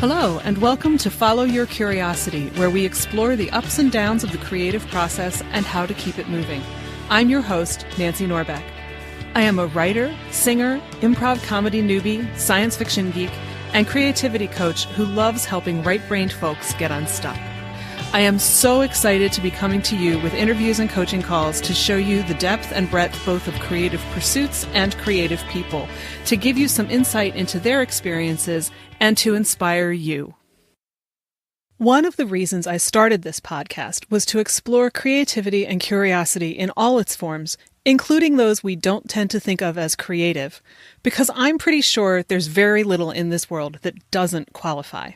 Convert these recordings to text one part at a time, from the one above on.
Hello, and welcome to Follow Your Curiosity, where we explore the ups and downs of the creative process and how to keep it moving. I'm your host, Nancy Norbeck. I am a writer, singer, improv comedy newbie, science fiction geek, and creativity coach who loves helping right-brained folks get unstuck. I am so excited to be coming to you with interviews and coaching calls to show you the depth and breadth both of creative pursuits and creative people, to give you some insight into their experiences and to inspire you. One of the reasons I started this podcast was to explore creativity and curiosity in all its forms, including those we don't tend to think of as creative, because I'm pretty sure there's very little in this world that doesn't qualify.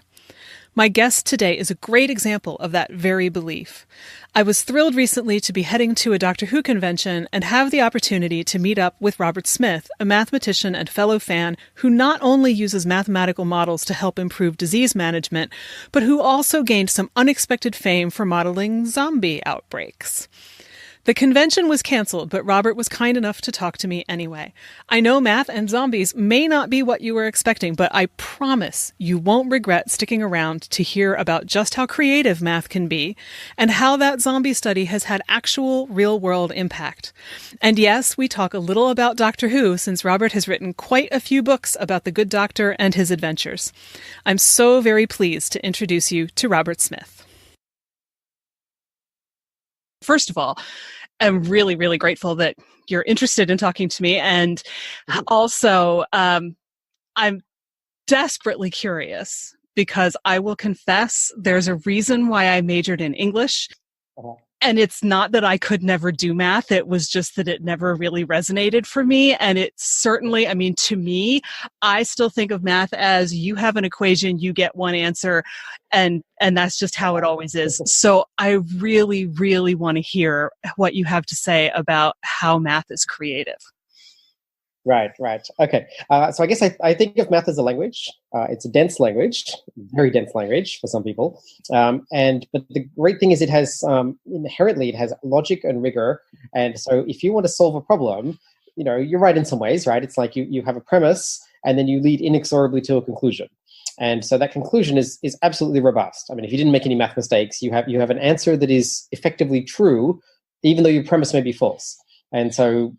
My guest today is a great example of that very belief. I was thrilled recently to be heading to a Doctor Who convention and have the opportunity to meet up with Robert Smith, a mathematician and fellow fan who not only uses mathematical models to help improve disease management, but who also gained some unexpected fame for modeling zombie outbreaks. The convention was canceled, but Robert was kind enough to talk to me anyway. I know math and zombies may not be what you were expecting, but I promise you won't regret sticking around to hear about just how creative math can be and how that zombie study has had actual real-world impact. And yes, we talk a little about Doctor Who, since Robert has written quite a few books about the good doctor and his adventures. I'm so very pleased to introduce you to Robert Smith. First of all, I'm really, really grateful that you're interested in talking to me. And also, I'm desperately curious because I will confess there's a reason why I majored in English. And it's not that I could never do math. It was just that it never really resonated for me. And it certainly, to me, I still think of math as you have an equation, you get one answer, and that's just how it always is. So I really, really want to hear what you have to say about how math is creative. Right. Okay. So I guess I think of math as a language. It's a dense language, very dense language for some people. But the great thing is it has inherently it has logic and rigor. And so if you want to solve a problem, you're right in some ways, right? It's like you have a premise and then you lead inexorably to a conclusion. And so that conclusion is absolutely robust. If you didn't make any math mistakes, you have an answer that is effectively true, even though your premise may be false. And so,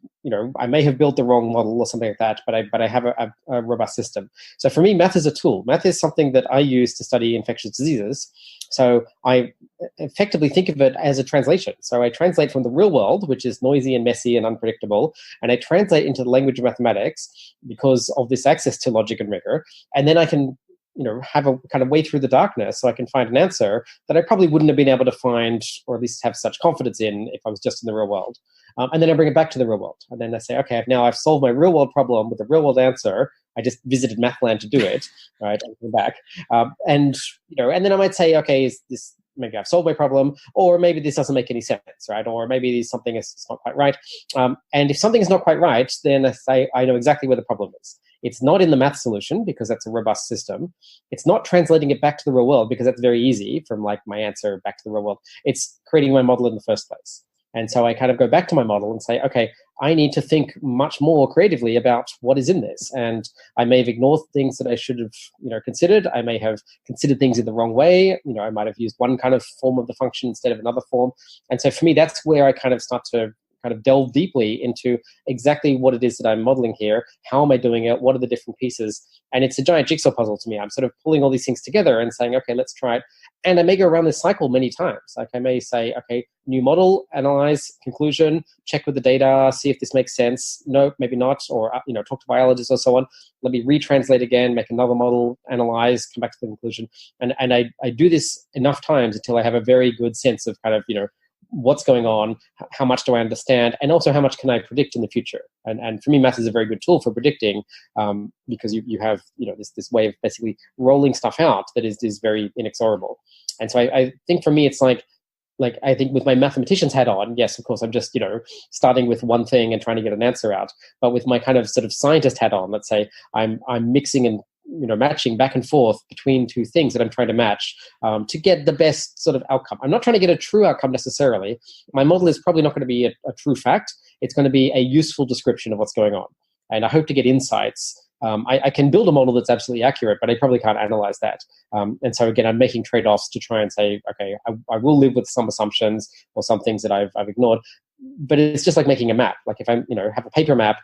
I may have built the wrong model or something like that, but I have a robust system. So for me, math is a tool. Math is something that I use to study infectious diseases. So I effectively think of it as a translation. So I translate from the real world, which is noisy and messy and unpredictable, and I translate into the language of mathematics because of this access to logic and rigor. And then I can have a kind of way through the darkness so I can find an answer that I probably wouldn't have been able to find, or at least have such confidence in, if I was just in the real world. And then I bring it back to the real world. And then I say, okay, now I've solved my real world problem with a real world answer. I just visited Mathland to do it, right? And come back. And then I might say, okay, is this, maybe I've solved my problem, or maybe this doesn't make any sense, right? Or maybe something is not quite right. And if something is not quite right, then I say, I know exactly where the problem is. It's not in the math solution because that's a robust system. It's not translating it back to the real world because that's very easy from like my answer back to the real world. It's creating my model in the first place. And so I kind of go back to my model and say, okay, I need to think much more creatively about what is in this. And I may have ignored things that I should have, considered. I may have considered things in the wrong way. I might have used one kind of form of the function instead of another form. And so for me, that's where I kind of start to kind of delve deeply into exactly what it is that I'm modeling here. How am I doing it? What are the different pieces? And it's a giant jigsaw puzzle to me. I'm sort of pulling all these things together and saying, okay, let's try it. And I may go around this cycle many times. Like I may say, okay, new model, analyze, conclusion, check with the data, see if this makes sense. No, maybe not. Or, talk to biologists or so on. Let me retranslate again, make another model, analyze, come back to the conclusion. And I do this enough times until I have a very good sense of kind of, what's going on, how much do I understand, and also how much can I predict in the future. And for me, math is a very good tool for predicting because you have this way of basically rolling stuff out that is very inexorable. And so I think for me, it's like I think with my mathematician's hat on, yes, of course, I'm just starting with one thing and trying to get an answer out. But with my kind of sort of scientist hat on, let's say I'm mixing and matching back and forth between two things that I'm trying to match to get the best sort of outcome. I'm not trying to get a true outcome necessarily. My model is probably not going to be a true fact. It's going to be a useful description of what's going on. And I hope to get insights I can build a model that's absolutely accurate, but I probably can't analyze that. And so again, I'm making trade-offs to try and say, okay, I will live with some assumptions or some things that I've ignored. But it's just like making a map. Like if I have a paper map,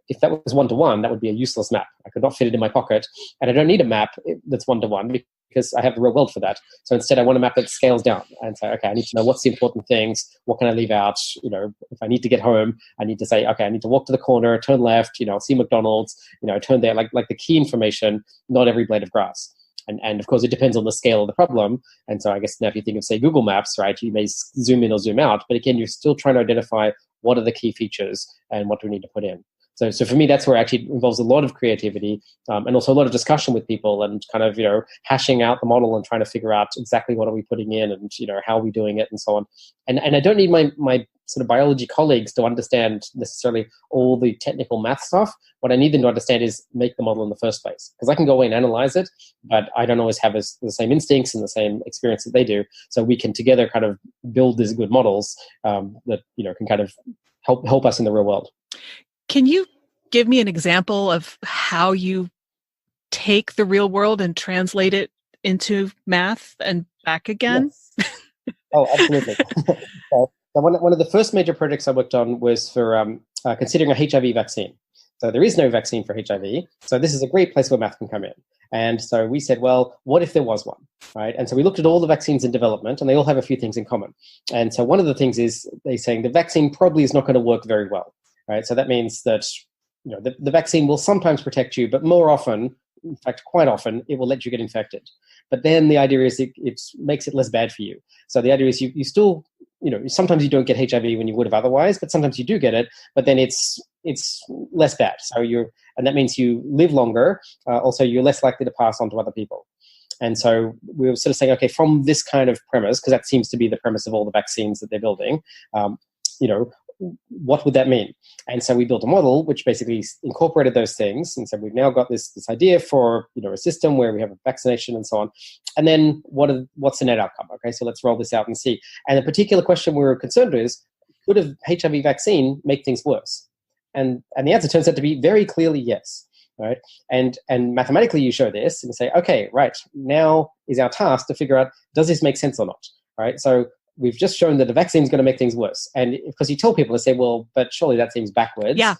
if that was one-to-one, that would be a useless map. I could not fit it in my pocket, and I don't need a map that's one-to-one because I have the real world for that. So instead, I want a map that scales down and say, okay, I need to know what's the important things. What can I leave out? If I need to get home, I need to say, okay, I need to walk to the corner, turn left, see McDonald's, turn there, like the key information, not every blade of grass. And of course, it depends on the scale of the problem. And so I guess now if you think of, say, Google Maps, right, you may zoom in or zoom out. But again, you're still trying to identify what are the key features and what do we need to put in. So for me, that's where it actually involves a lot of creativity and also a lot of discussion with people and kind of, hashing out the model and trying to figure out exactly what are we putting in and, how are we doing it and so on. And I don't need my sort of biology colleagues to understand necessarily all the technical math stuff. What I need them to understand is make the model in the first place. Because I can go away and analyze it, but I don't always have the same instincts and the same experience that they do. So we can together kind of build these good models that, can kind of help us in the real world. Can you give me an example of how you take the real world and translate it into math and back again? Yes. Oh, absolutely. So one of the first major projects I worked on was for considering a HIV vaccine. So there is no vaccine for HIV. So this is a great place where math can come in. And so we said, well, what if there was one, right? And so we looked at all the vaccines in development, and they all have a few things in common. And so one of the things is they're saying the vaccine probably is not going to work very well, right? So that means that the vaccine will sometimes protect you, but more often, in fact, quite often, it will let you get infected. But then the idea is it makes it less bad for you. So the idea is you still, sometimes you don't get HIV when you would have otherwise, but sometimes you do get it, but then it's less bad. So and that means you live longer. Also, you're less likely to pass on to other people. And so we were sort of saying, okay, from this kind of premise, because that seems to be the premise of all the vaccines that they're building, what would that mean? And so we built a model which basically incorporated those things. And so we've now got this idea for a system where we have a vaccination and so on. And then what's the net outcome? Okay, so let's roll this out and see. And the particular question we were concerned with is, could a HIV vaccine make things worse? And the answer turns out to be very clearly yes. Right? And mathematically you show this and you say, okay, right, now is our task to figure out, does this make sense or not? Right? So we've just shown that the vaccine is going to make things worse. And because you tell people, they say, well, but surely that seems backwards. Yeah.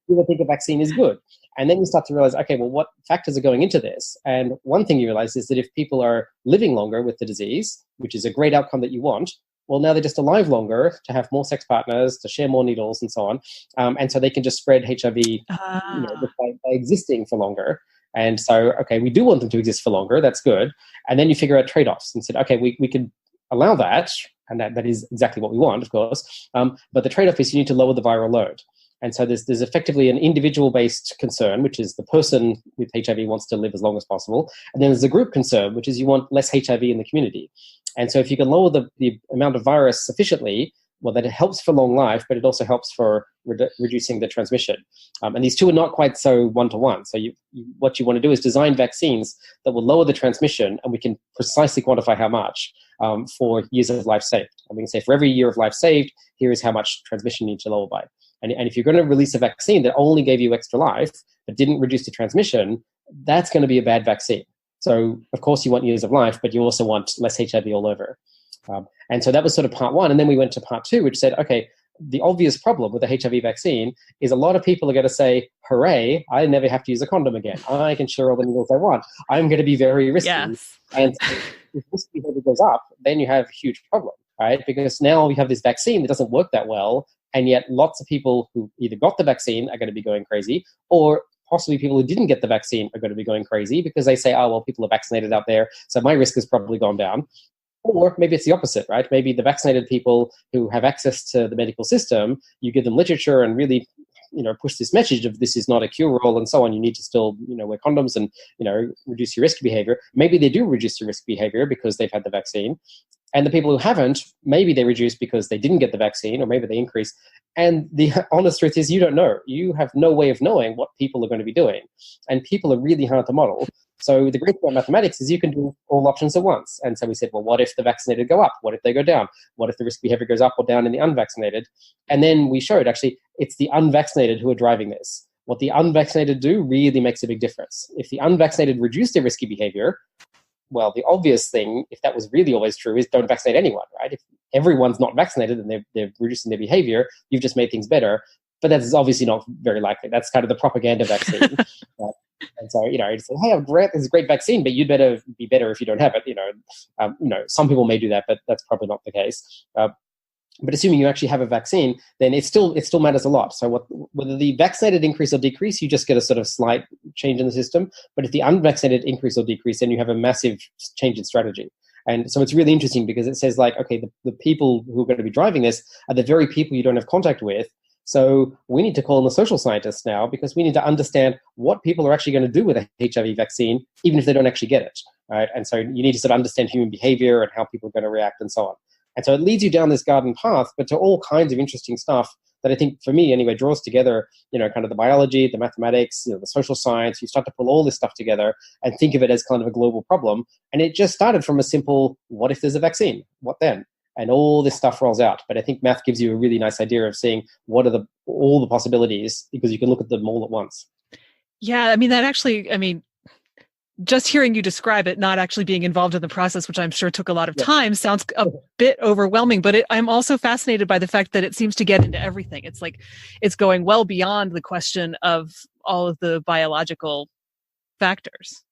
People think a vaccine is good. And then you start to realize, okay, well, what factors are going into this? And one thing you realize is that if people are living longer with the disease, which is a great outcome that you want, well, now they're just alive longer to have more sex partners, to share more needles and so on. And so they can just spread HIV by existing for longer. And so, okay, we do want them to exist for longer. That's good. And then you figure out trade-offs and said, okay, we could allow that. And that is exactly what we want, of course. But the trade-off is you need to lower the viral load. And so there's effectively an individual-based concern, which is the person with HIV wants to live as long as possible. And then there's a group concern, which is you want less HIV in the community. And so if you can lower the amount of virus sufficiently, well, that it helps for long life, but it also helps for reducing the transmission. And these two are not quite so one-to-one. So what you want to do is design vaccines that will lower the transmission, and we can precisely quantify how much for years of life saved. And we can say for every year of life saved, here is how much transmission you need to lower by. And if you're going to release a vaccine that only gave you extra life, but didn't reduce the transmission, that's going to be a bad vaccine. So, of course, you want years of life, but you also want less HIV all over. And so that was sort of part one. And then we went to part two, which said, okay, the obvious problem with the HIV vaccine is a lot of people are going to say, hooray, I never have to use a condom again. I can share all the needles I want. I'm going to be very risky. Yes. And if risk behavior goes up, then you have a huge problem, right? Because now we have this vaccine that doesn't work that well. And yet lots of people who either got the vaccine are going to be going crazy, or possibly people who didn't get the vaccine are going to be going crazy because they say, oh, well, people are vaccinated out there, so my risk has probably gone down. Or maybe it's the opposite, right? Maybe the vaccinated people who have access to the medical system, you give them literature and really, push this message of this is not a cure-all and so on. You need to still, wear condoms and, reduce your risk behavior. Maybe they do reduce your risk behavior because they've had the vaccine. And the people who haven't, maybe they reduce because they didn't get the vaccine, or maybe they increase. And the honest truth is you don't know. You have no way of knowing what people are going to be doing. And people are really hard to model. So the great thing about mathematics is you can do all options at once. And so we said, well, what if the vaccinated go up? What if they go down? What if the risk behavior goes up or down in the unvaccinated? And then we showed actually it's the unvaccinated who are driving this. what the unvaccinated do really makes a big difference. If the unvaccinated reduce their risky behavior, well, the obvious thing, if that was really always true, is don't vaccinate anyone, right? If everyone's not vaccinated and they're reducing their behavior, you've just made things better. But that's obviously not very likely. That's kind of the propaganda vaccine. And so, you say, hey, it's a great vaccine, but you'd better be better if you don't have it. Some people may do that, but that's probably not the case. But assuming you actually have a vaccine, then it still matters a lot. So whether the vaccinated increase or decrease, you just get a sort of slight change in the system. But if the unvaccinated increase or decrease, then you have a massive change in strategy. And so it's really interesting because it says like, okay, the people who are going to be driving this are the very people you don't have contact with. So we need to call in the social scientists now because we need to understand what people are actually going to do with a HIV vaccine, even if they don't actually get it. Right? And so you need to sort of understand human behavior and how people are going to react and so on. And so it leads you down this garden path, but to all kinds of interesting stuff that I think, for me anyway, draws together, kind of the biology, the mathematics, the social science. You start to pull all this stuff together and think of it as kind of a global problem. And it just started from a simple, what if there's a vaccine? What then? And all this stuff rolls out. But I think math gives you a really nice idea of seeing what are all the possibilities, because you can look at them all at once. Yeah, just hearing you describe it, not actually being involved in the process, which I'm sure took a lot of time, sounds a bit overwhelming. But I'm also fascinated by the fact that it seems to get into everything. It's like it's going well beyond the question of all of the biological factors.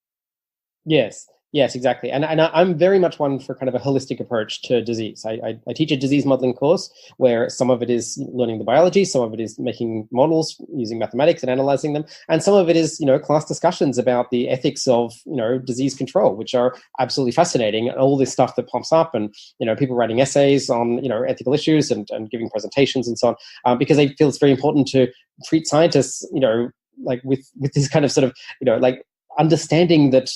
Yes, exactly. And I'm very much one for kind of a holistic approach to disease. I teach a disease modeling course where some of it is learning the biology, some of it is making models using mathematics and analyzing them, and some of it is, class discussions about the ethics of, disease control, which are absolutely fascinating. And all this stuff that pops up and, people writing essays on, ethical issues and giving presentations and so on, because I feel it's very important to treat scientists, like with this kind of sort of, like understanding that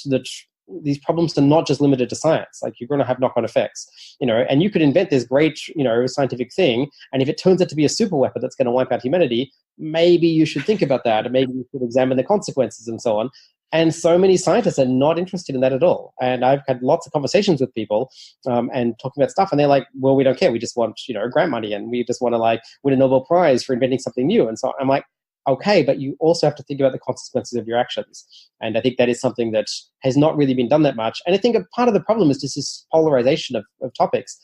these problems are not just limited to science. Like, you're going to have knock-on effects, and you could invent this great, scientific thing. And if it turns out to be a super weapon that's going to wipe out humanity, maybe you should think about that. And maybe you should examine the consequences and so on. And so many scientists are not interested in that at all. And I've had lots of conversations with people and talking about stuff. And they're like, well, we don't care. We just want, grant money. And we just want to win a Nobel Prize for inventing something new. And so I'm like, okay, but you also have to think about the consequences of your actions. And I think that is something that has not really been done that much. And I think a part of the problem is just this polarization of topics.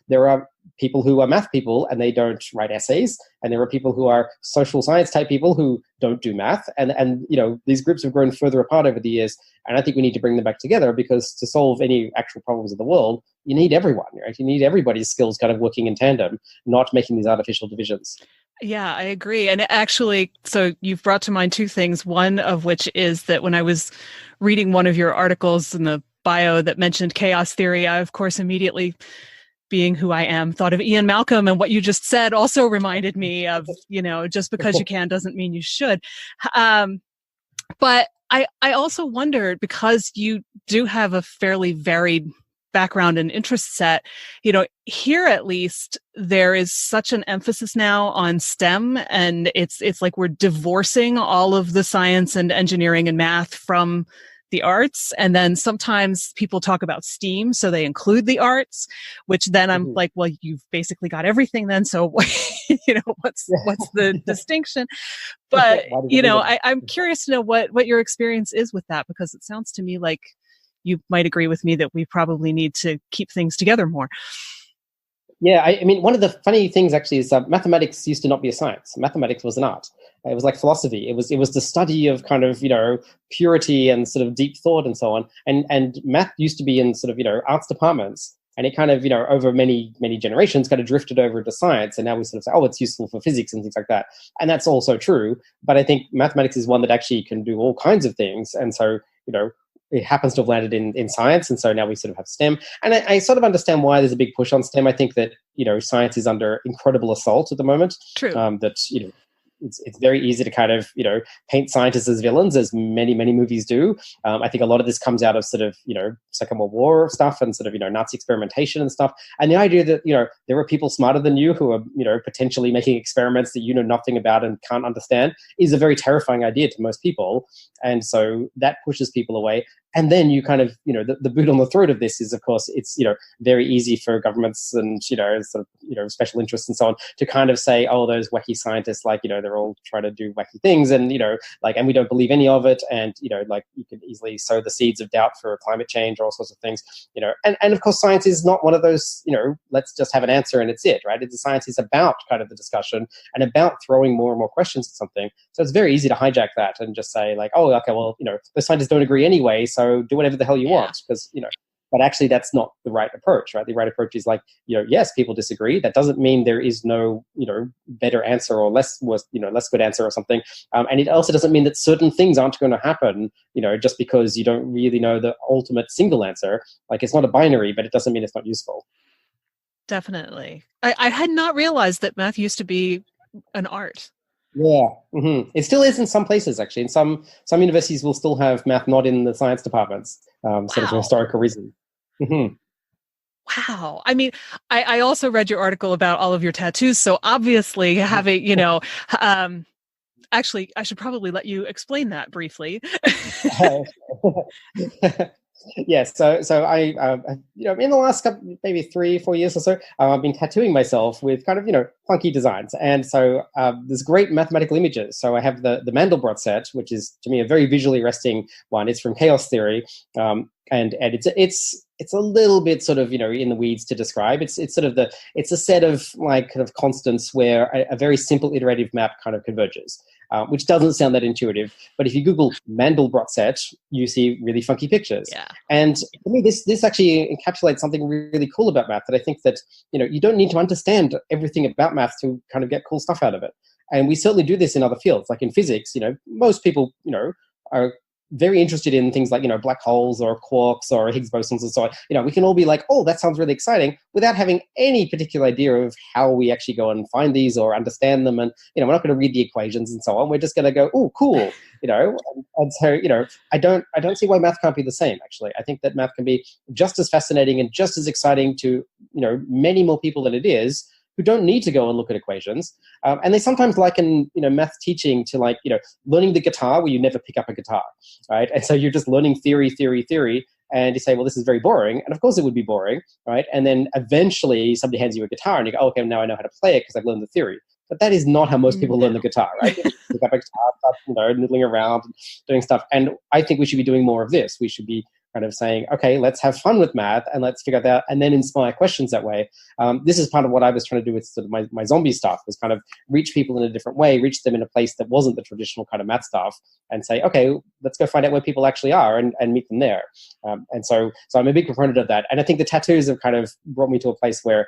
There are people who are math people and they don't write essays. And there are people who are social science type people who don't do math. And these groups have grown further apart over the years. And I think we need to bring them back together, because to solve any actual problems of the world, you need everyone, right? You need everybody's skills kind of working in tandem, not making these artificial divisions. Yeah, I agree. And actually, so you've brought to mind two things, one of which is that when I was reading one of your articles in the bio that mentioned chaos theory, I, of course, immediately, being who I am, thought of Ian Malcolm, and what you just said also reminded me of, just because you can doesn't mean you should. But I also wondered, because you do have a fairly varied background and interest set, here at least there is such an emphasis now on STEM, and it's like we're divorcing all of the science and engineering and math from the arts. And then sometimes people talk about STEAM, so they include the arts, which then I'm like, well, you've basically got everything then. So, what's the distinction? But, I'm curious to know what your experience is with that, because it sounds to me like you might agree with me that we probably need to keep things together more. Yeah, I mean, one of the funny things actually is mathematics used to not be a science. Mathematics was an art. It was like philosophy. It was the study of kind of, purity and sort of deep thought and so on. And math used to be in sort of, arts departments. And it kind of, over many, many generations kind of drifted over to science. And now we sort of say, oh, it's useful for physics and things like that. And that's also true. But I think mathematics is one that actually can do all kinds of things. And so, it happens to have landed in science. And so now we sort of have STEM. And I sort of understand why there's a big push on STEM. I think that, science is under incredible assault at the moment. True. It's very easy to kind of, paint scientists as villains, as many, many movies do. I think a lot of this comes out of sort of, Second World War stuff and sort of, Nazi experimentation and stuff. And the idea that, there are people smarter than you who are, potentially making experiments that you know nothing about and can't understand is a very terrifying idea to most people. And so that pushes people away. And then you kind of, the boot on the throat of this is, of course, it's, very easy for governments and, sort of, special interests and so on to kind of say, oh, those wacky scientists, like, they're all trying to do wacky things and, and we don't believe any of it. And, like you could easily sow the seeds of doubt for climate change or all sorts of things, and of course, science is not one of those, let's just have an answer and it's it, right? It's science is about kind of the discussion and about throwing more and more questions at something. So it's very easy to hijack that and just say like, oh, okay, well, the scientists don't agree anyway, so do whatever the hell you want, because but actually that's not the right approach, right? The right approach is like, yes, people disagree. That doesn't mean there is no, better answer or less good answer or something. And it also doesn't mean that certain things aren't going to happen, just because you don't really know the ultimate single answer. Like it's not a binary, but it doesn't mean it's not useful. Definitely. I had not realized that math used to be an art. Yeah, It still is in some places, actually. In some universities will still have math not in the science departments, sort of for historical reasons. Wow. I mean, I also read your article about all of your tattoos. So obviously having, actually, I should probably let you explain that briefly. Yes. So I, in the last couple, maybe 3-4 years or so, I've been tattooing myself with kind of, funky designs. And so there's great mathematical images. So I have the Mandelbrot set, which is to me a very visually arresting one. It's from chaos theory. And it's a little bit sort of, in the weeds to describe. It's sort of it's a set of like kind of constants where a very simple iterative map kind of converges. Which doesn't sound that intuitive, but if you Google Mandelbrot set, you see really funky pictures. Yeah. And for me, this actually encapsulates something really cool about math, that I think that, you don't need to understand everything about math to kind of get cool stuff out of it. And we certainly do this in other fields, like in physics. Most people, are very interested in things like, black holes or quarks or Higgs bosons and so on. We can all be like, oh, that sounds really exciting, without having any particular idea of how we actually go and find these or understand them. And, we're not going to read the equations and so on. We're just going to go, oh, cool, and so, I don't see why math can't be the same, actually. I think that math can be just as fascinating and just as exciting to, many more people than it is, who don't need to go and look at equations. And they sometimes liken, math teaching to like, learning the guitar where you never pick up a guitar, right? And so you're just learning theory, and you say, well, this is very boring. And of course it would be boring, right? And then eventually somebody hands you a guitar and you go, oh, okay, now I know how to play it because I've learned the theory. But that is not how most people learn the guitar, right? You pick up a guitar, start, noodling around, doing stuff. And I think we should be doing more of this. We should be kind of saying, okay, let's have fun with math and let's figure that out and then inspire questions that way. This is part of what I was trying to do with sort of my zombie stuff, was kind of reach people in a different way, reach them in a place that wasn't the traditional kind of math stuff, and say, okay, let's go find out where people actually are and meet them there. And so I'm a big proponent of that. And I think the tattoos have kind of brought me to a place where,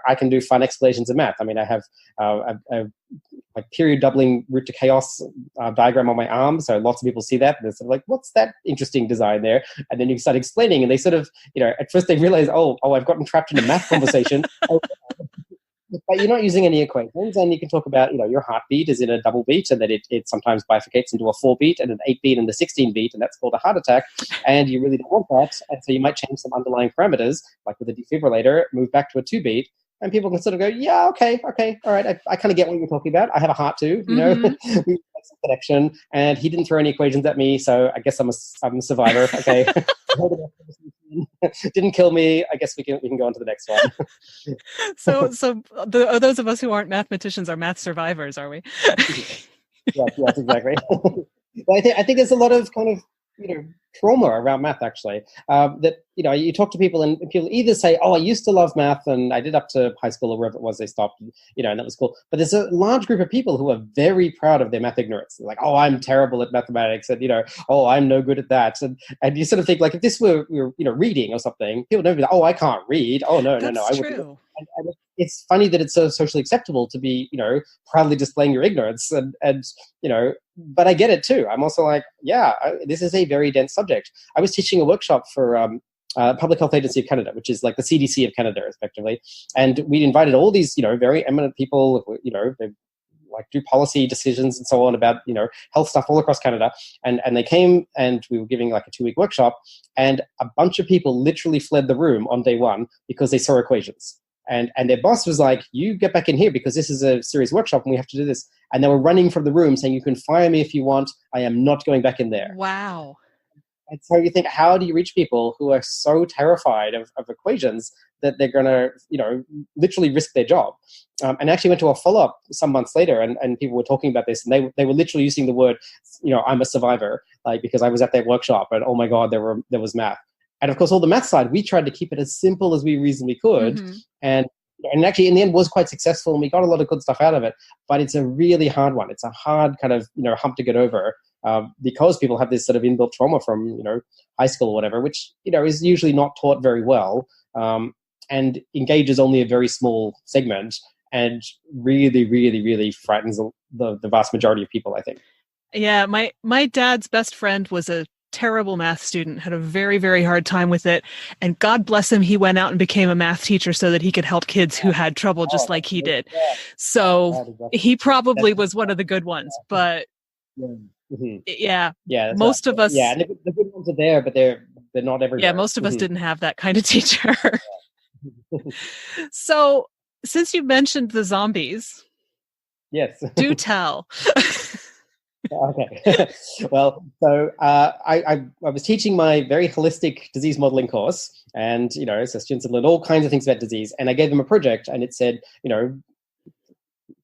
I can do fun explanations of math. I mean, I have a like period doubling root to chaos diagram on my arm. So lots of people see that and they're sort of like, what's that interesting design there? And then you start explaining and they sort of, at first they realize, oh, I've gotten trapped in a math conversation. But you're not using any equations, and you can talk about, your heartbeat is in a double beat, and that it sometimes bifurcates into a 4-beat and an 8-beat and a 16-beat, and that's called a heart attack, and you really don't want that. And so you might change some underlying parameters, like with a defibrillator, move back to a 2-beat, and people can sort of go, yeah, okay, all right, I kind of get what you're talking about. I have a heart too, we make some connection, and he didn't throw any equations at me, so I guess I'm a survivor. Okay. Didn't kill me. I guess we can go on to the next one. So those of us who aren't mathematicians are math survivors, are we? Yes, exactly. But I think there's a lot of kind of trauma around math, actually, that you talk to people and people either say, oh, I used to love math and I did up to high school or wherever it was they stopped, and that was cool. But there's a large group of people who are very proud of their math ignorance. They're like, oh, I'm terrible at mathematics, and oh, I'm no good at that. And you sort of think, like, if this were reading or something, people don't be like, oh, I can't read. Oh, no, I wouldn't. And it's funny that it's so socially acceptable to be, proudly displaying your ignorance, and but I get it too. I'm also like, yeah, this is a very dense subject. I was teaching a workshop for Public Health Agency of Canada, which is like the CDC of Canada, effectively, and we invited all these, very eminent people, they like do policy decisions and so on about, health stuff all across Canada. And they came and we were giving like a 2-week workshop, and a bunch of people literally fled the room on day one because they saw equations. And their boss was like, you get back in here because this is a serious workshop and we have to do this. And they were running from the room saying, you can fire me if you want. I am not going back in there. Wow. And so you think, how do you reach people who are so terrified of equations that they're going to, literally risk their job? And I actually went to a follow-up some months later, and people were talking about this, and they were literally using the word, I'm a survivor, like, because I was at that workshop, and oh my God, there was math. And of course, all the math side, we tried to keep it as simple as we reasonably could. Mm-hmm. And actually, in the end, was quite successful, and we got a lot of good stuff out of it. But it's a really hard one. It's a hard kind of hump to get over, because people have this sort of inbuilt trauma from high school or whatever, which is usually not taught very well, and engages only a very small segment, and really, really, really frightens the vast majority of people, I think. Yeah, my dad's best friend was a terrible math student, had a very, very hard time with it. And God bless him, he went out and became a math teacher so that he could help kids who had trouble just like he did. So he probably was one of the good ones, but most of us. Yeah, and the good ones are there, but they're not everywhere. Yeah, most of us didn't have that kind of teacher. So since you mentioned the zombies, yes, do tell. Okay. Well, so I was teaching my very holistic disease modeling course, and so students have learned all kinds of things about disease, and I gave them a project, and it said,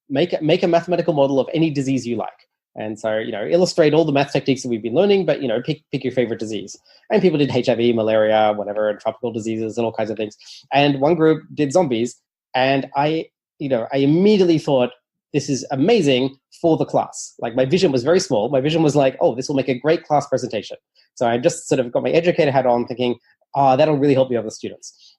make a mathematical model of any disease you like. And so, illustrate all the math techniques that we've been learning, but, pick your favorite disease. And people did HIV, malaria, whatever, and tropical diseases and all kinds of things. And one group did zombies, and I immediately thought, this is amazing for the class. Like, my vision was very small. My vision was like, oh, this will make a great class presentation. So I just sort of got my educator hat on, thinking, that'll really help the other students.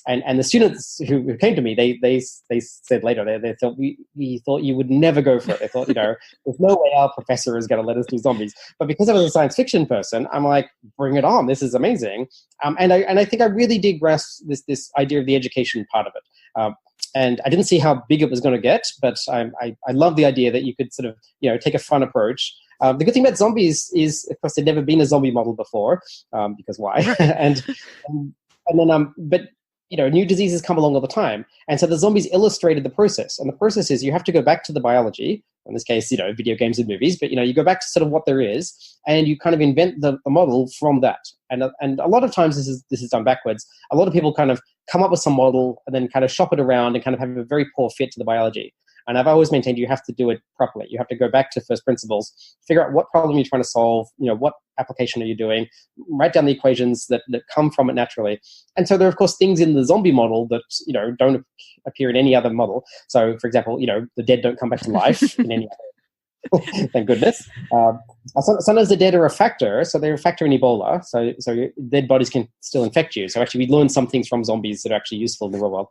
And the students who came to me, they said later, they thought we thought you would never go for it. They thought, there's no way our professor is going to let us do zombies. But because I was a science fiction person, I'm like, bring it on. This is amazing. And I think I really did grasp this idea of the education part of it. And I didn't see how big it was going to get, but I love the idea that you could sort of, take a fun approach. The good thing about zombies is, of course, there'd never been a zombie model before, because why? and then, but new diseases come along all the time, and so the zombies illustrated the process. And the process is you have to go back to the biology. In this case, video games and movies, but you go back to sort of what there is, and you kind of invent the model from that. And a lot of times this is done backwards. A lot of people kind of come up with some model and then kind of shop it around and kind of have a very poor fit to the biology. And I've always maintained you have to do it properly. You have to go back to first principles, figure out what problem you're trying to solve, what application are you doing, write down the equations that come from it naturally. And so there are, of course, things in the zombie model that, don't appear in any other model. So, for example, the dead don't come back to life in any other. Thank goodness. Sometimes the dead are a factor, so they're a factor in Ebola. So dead bodies can still infect you. So actually, we learn some things from zombies that are actually useful in the real world.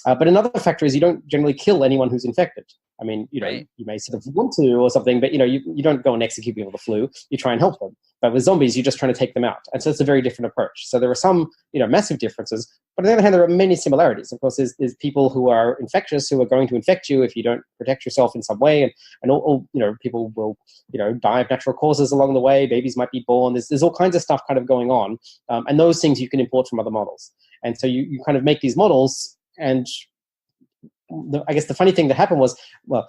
But another factor is you don't generally kill anyone who's infected. I mean, right. You may sort of want to or something, but you don't go and execute people with the flu. You try and help them. But with zombies, you're just trying to take them out. And so it's a very different approach. So there are some, massive differences. But on the other hand, there are many similarities. Of course, there's people who are infectious who are going to infect you if you don't protect yourself in some way. And all people will, die of natural causes along the way. Babies might be born. There's all kinds of stuff kind of going on. And those things you can import from other models. And so you kind of make these models. And I guess the funny thing that happened was, well,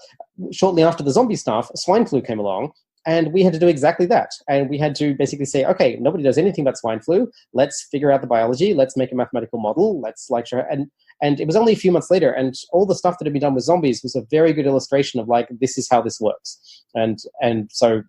shortly after the zombie stuff, swine flu came along, and we had to do exactly that. And we had to basically say, okay, nobody does anything about swine flu. Let's figure out the biology. Let's make a mathematical model. Let's and it was only a few months later, and all the stuff that had been done with zombies was a very good illustration of like, this is how this works. And so,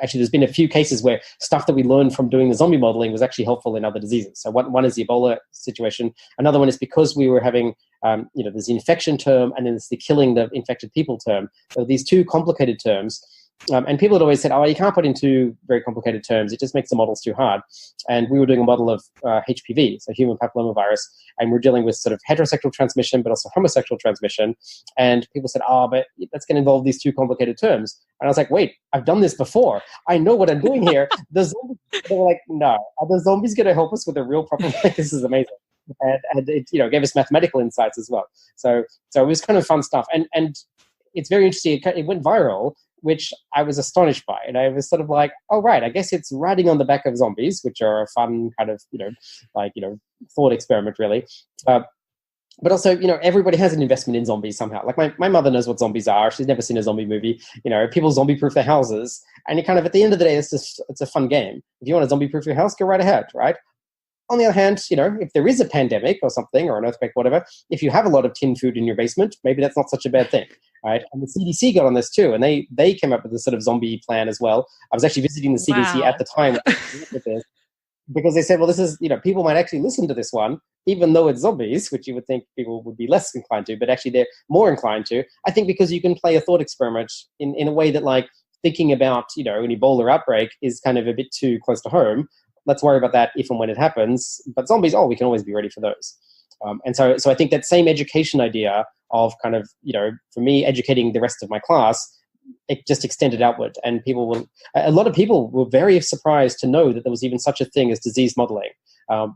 actually, there's been a few cases where stuff that we learned from doing the zombie modeling was actually helpful in other diseases. So one is the Ebola situation. Another one is because we were having, there's the infection term and then there's the killing the infected people term. So these two complicated terms. And people had always said, you can't put in two very complicated terms. It just makes the models too hard. And we were doing a model of HPV, so human papillomavirus, and we're dealing with sort of heterosexual transmission, but also homosexual transmission. And people said, but that's going to involve these two complicated terms. And I was like, wait, I've done this before. I know what I'm doing here. They were like, no, are the zombies going to help us with a real problem? This is amazing. And it gave us mathematical insights as well. So it was kind of fun stuff. And it's very interesting. It went viral, which I was astonished by. And I was sort of like, oh, right, I guess it's riding on the back of zombies, which are a fun kind of, thought experiment, really. but also, everybody has an investment in zombies somehow. Like my mother knows what zombies are. She's never seen a zombie movie. People zombie-proof their houses. And you kind of, at the end of the day, it's a fun game. If you want to zombie-proof your house, go right ahead, right? On the other hand, if there is a pandemic or something, or an earthquake, whatever, if you have a lot of tin food in your basement, maybe that's not such a bad thing, right? And the CDC got on this too, and they came up with this sort of zombie plan as well. I was actually visiting the CDC at the time with this, because they said, well, this is, people might actually listen to this one, even though it's zombies, which you would think people would be less inclined to, but actually they're more inclined to. I think because you can play a thought experiment in a way that, like, thinking about, an Ebola outbreak is kind of a bit too close to home. Let's worry about that if and when it happens. But zombies, we can always be ready for those. And so I think that same education idea of kind of, for me, educating the rest of my class, it just extended outward. And a lot of people were very surprised to know that there was even such a thing as disease modeling.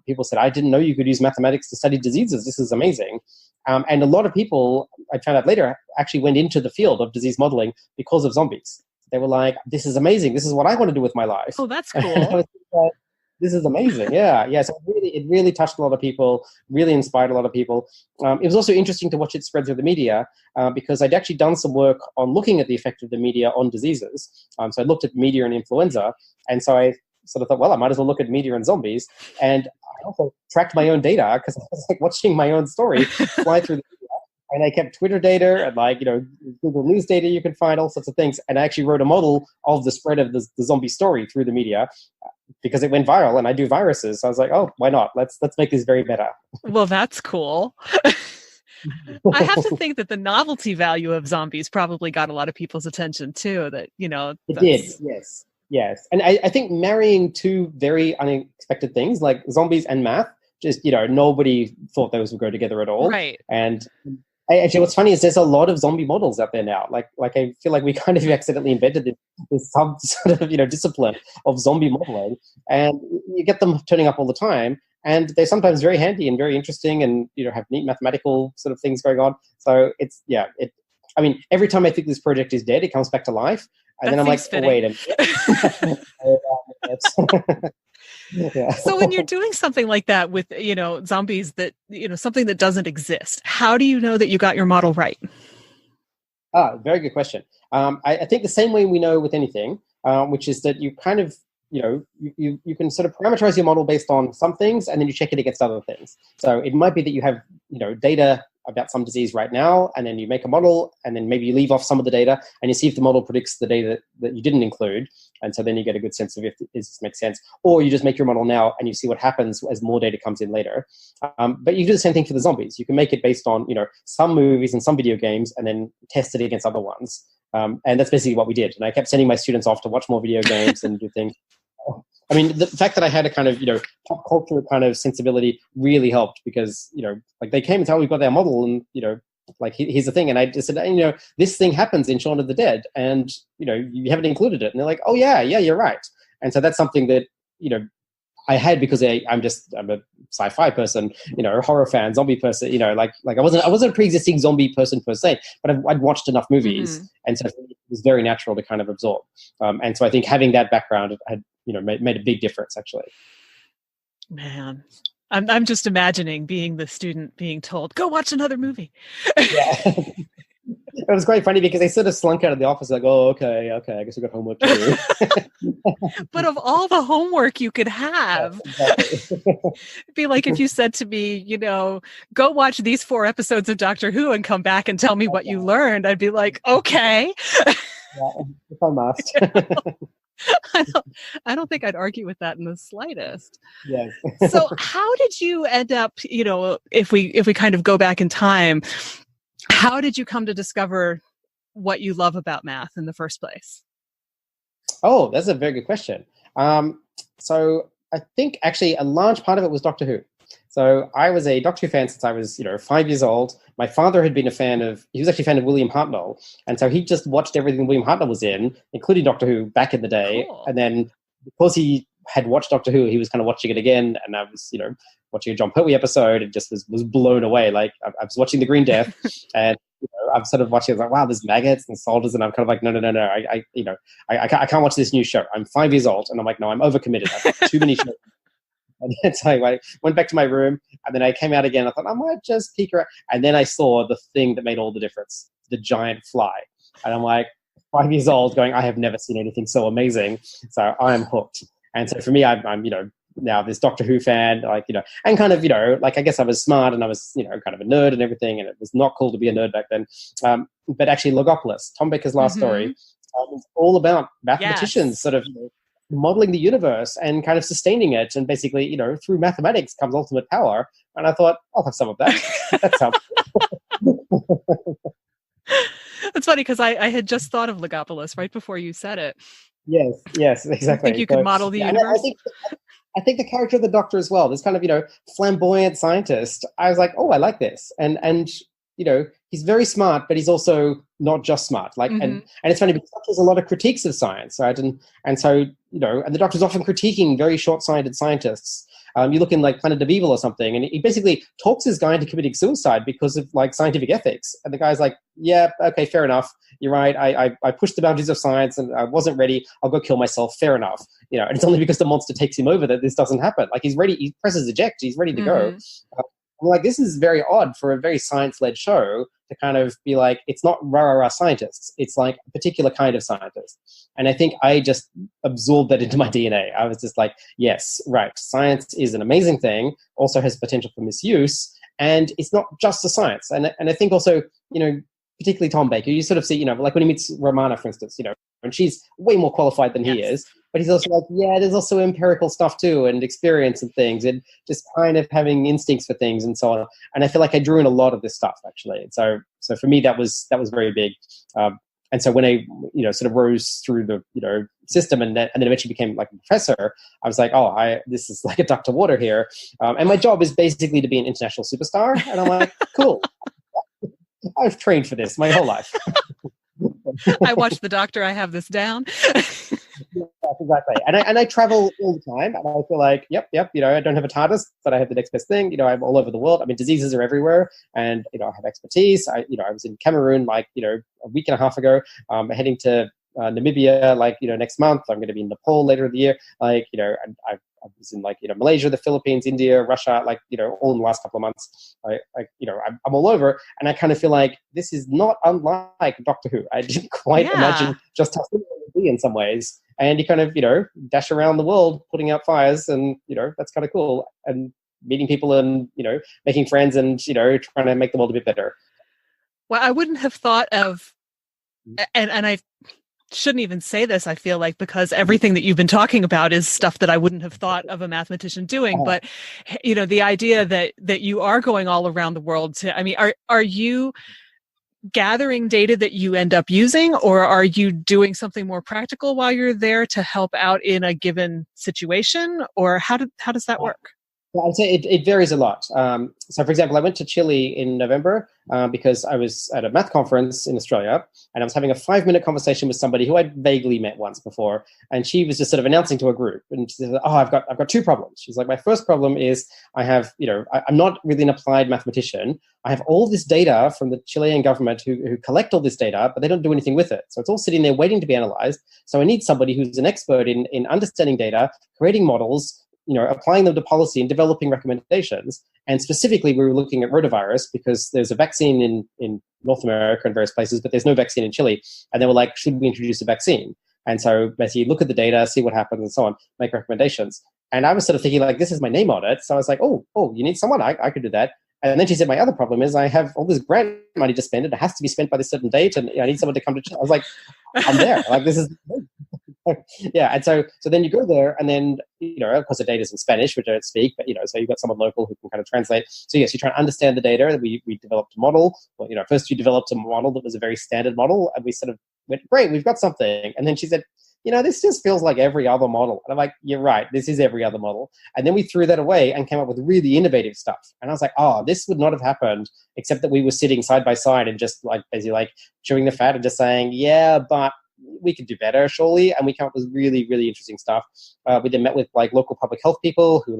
People said, I didn't know you could use mathematics to study diseases. This is amazing. And a lot of people, I found out later, actually went into the field of disease modeling because of zombies. They were like, this is amazing. This is what I want to do with my life. Oh, that's cool. This is amazing. Yeah. So it really touched a lot of people, really inspired a lot of people. It was also interesting to watch it spread through the media because I'd actually done some work on looking at the effect of the media on diseases. So I looked at media and influenza. And so I sort of thought, well, I might as well look at media and zombies. And I also tracked my own data because I was like watching my own story fly through the media. And I kept Twitter data and Google News data you can find, all sorts of things. And I actually wrote a model of the spread of the zombie story through the media because it went viral and I do viruses. So I was like, oh, why not? Let's make this very better. Well, that's cool. I have to think that the novelty value of zombies probably got a lot of people's attention too. It did, yes. And I think marrying two very unexpected things like zombies and math, just, nobody thought those would go together at all. Right. And actually, what's funny is there's a lot of zombie models out there now. Like I feel like we kind of accidentally invented this sort of discipline of zombie modeling, and you get them turning up all the time, and they're sometimes very handy and very interesting, and have neat mathematical sort of things going on. So every time I think this project is dead, it comes back to life, and then I'm like, oh, wait a minute. Yeah. So when you're doing something like that with, zombies that, something that doesn't exist, how do you know that you got your model right? Very good question. I think the same way we know with anything, which is that you kind of, you can sort of parameterize your model based on some things and then you check it against other things. So it might be that you have, data about some disease right now, and then you make a model, and then maybe you leave off some of the data, and you see if the model predicts the data that you didn't include, and so then you get a good sense of if this makes sense. Or you just make your model now, and you see what happens as more data comes in later. But you do the same thing for the zombies. You can make it based on some movies and some video games, and then test it against other ones. And that's basically what we did. And I kept sending my students off to watch more video games and do things. I mean, the fact that I had a kind of, pop culture kind of sensibility really helped because, they came and said, oh, we've got our model and, here's the thing. And I just said, this thing happens in Shaun of the Dead and, you haven't included it. And they're like, oh, yeah, you're right. And so that's something that, I had because I'm a sci-fi person, horror fan, zombie person, I wasn't a pre-existing zombie person per se, but I'd watched enough movies. Mm-hmm. And so it was very natural to kind of absorb. And so I think having that background had, made a big difference actually. Man, I'm just imagining being the student being told, go watch another movie. Yeah. It was quite funny because they sort of slunk out of the office like, oh, okay, I guess we've got homework to do. But of all the homework you could have, exactly. It'd be like if you said to me, go watch these 4 episodes of Doctor Who and come back and tell me what you learned. I'd be like, okay. Yeah, if I must. I don't think I'd argue with that in the slightest. Yes. So how did you end up, if we kind of go back in time, how did you come to discover what you love about math in the first place? Oh, that's a very good question. So I think actually a large part of it was Doctor Who. So I was a Doctor Who fan since I was, 5 years old. My father had been he was actually a fan of William Hartnell. And so he just watched everything William Hartnell was in, including Doctor Who back in the day. Cool. And then because he had watched Doctor Who, he was kind of watching it again. And I was, watching a John Pertwee episode and just was blown away. Like I was watching The Green Death and I'm sort of watching, like, wow, there's maggots and soldiers. And I'm kind of like, no. I can't watch this new show. I'm 5 years old. And I'm like, no, I'm overcommitted. I've got too many shows. And then so I went back to my room, and then I came out again. I thought I might just peek around, and then I saw the thing that made all the difference: the giant fly. And I'm like 5 years old, going, I have never seen anything so amazing. So I'm hooked. And so for me, I'm now this Doctor Who fan, and kind of, I guess I was smart and I was, kind of a nerd and everything, and it was not cool to be a nerd back then. But actually, Logopolis, Tom Baker's last story, is all about mathematicians sort of modeling the universe and kind of sustaining it. And basically, through mathematics comes ultimate power. And I thought, I'll have some of that. That sounds It's funny because I had just thought of Logopolis right before you said it. Yes, exactly. I think you could model the universe. I think the character of the Doctor as well, this kind of, flamboyant scientist, I was like, oh, I like this. And he's very smart, but he's also not just smart. And it's funny because there's a lot of critiques of science, right? And so, and the Doctor's often critiquing very short-sighted scientists. You look in Planet of Evil or something, and he basically talks this guy into committing suicide because of scientific ethics. And the guy's like, yeah, okay, fair enough. You're right. I pushed the boundaries of science and I wasn't ready. I'll go kill myself. Fair enough. And it's only because the monster takes him over that this doesn't happen. He's ready. He presses eject. He's ready to go. I'm this is very odd for a very science-led show to kind of be it's not rah-rah-rah scientists. It's a particular kind of scientist. And I think I just absorbed that into my DNA. I was just yes, right. Science is an amazing thing, also has potential for misuse, and it's not just a science. And I think also, particularly Tom Baker, you sort of see, when he meets Romana, for instance, and she's way more qualified than he is, but he's also there's also empirical stuff too, and experience and things, and just kind of having instincts for things and so on. And I feel I drew in a lot of this stuff, actually. And so for me, that was very big. And so when I, sort of rose through the, system and then eventually became a professor, I was this is a duck to water here. And my job is basically to be an international superstar. And I'm cool. I've trained for this my whole life. I watched The Doctor. I have this down. Yeah, exactly. And I travel all the time, and I feel yep. I don't have a TARDIS, but I have the next best thing. I'm all over the world. I mean, diseases are everywhere, and I have expertise. I was in Cameroon a week and a half ago. Heading to Namibia next month. I'm going to be in Nepal later in the year. And I was in Malaysia, the Philippines, India, Russia, all in the last couple of months. I'm all over, and I kind of feel this is not unlike Doctor Who. I didn't quite imagine just how similar it would be in some ways. And you kind of dash around the world, putting out fires, and that's kind of cool. And meeting people, and making friends, and trying to make the world a bit better. Well, I wouldn't have thought of, and I shouldn't even say this, I feel because everything that you've been talking about is stuff that I wouldn't have thought of a mathematician doing. But, the idea that you are going all around the world are you gathering data that you end up using, or are you doing something more practical while you're there to help out in a given situation? Or how does that work? I'd say it varies a lot. So, for example, I went to Chile in November because I was at a math conference in Australia, and I was having a 5-minute conversation with somebody who I'd vaguely met once before, and she was just sort of announcing to a group, and she said, "Oh, I've got 2 problems." She's like, "My first problem is I have, I'm not really an applied mathematician. I have all this data from the Chilean government who collect all this data, but they don't do anything with it. So it's all sitting there waiting to be analyzed. So I need somebody who's an expert in understanding data, creating models, applying them to policy and developing recommendations." And specifically, we were looking at rotavirus because there's a vaccine in North America and various places, but there's no vaccine in Chile. And they were like, should we introduce a vaccine? And so basically look at the data, see what happens and so on, make recommendations. And I was sort of thinking this is my name on it. So I was like, oh, you need someone? I could do that. And then she said, my other problem is I have all this grant money to spend, and it has to be spent by this certain date, and I need someone to come to Chile. I was like, I'm there. This is yeah. And so then you go there, and then of course the data's in Spanish, which I don't speak, but so you've got someone local who can kind of translate. So yes, you try and understand the data. We developed a model. Well, first you developed a model that was a very standard model, and we sort of went, great, we've got something. And then she said, this just feels like every other model. And I'm like, you're right, this is every other model. And then we threw that away and came up with really innovative stuff. And I was like, oh, this would not have happened except that we were sitting side by side and just basically chewing the fat and just saying, yeah, but we could do better, surely. And we came up with really, really interesting stuff. We then met with local public health people who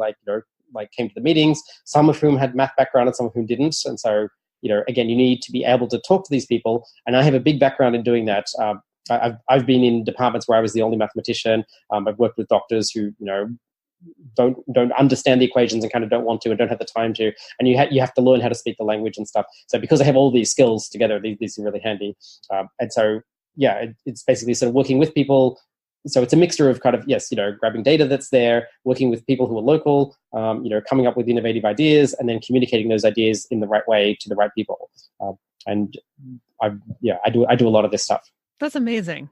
came to the meetings, some of whom had math background and some of whom didn't. And so, again, you need to be able to talk to these people. And I have a big background in doing that. I've been in departments where I was the only mathematician. I've worked with doctors who, don't understand the equations and kind of don't want to and don't have the time to, and you have to learn how to speak the language and stuff. So because I have all these skills together, these are really handy. And so it's basically sort of working with people. So it's a mixture of kind of, yes, grabbing data that's there, working with people who are local, coming up with innovative ideas, and then communicating those ideas in the right way to the right people. And I do a lot of this stuff. That's amazing.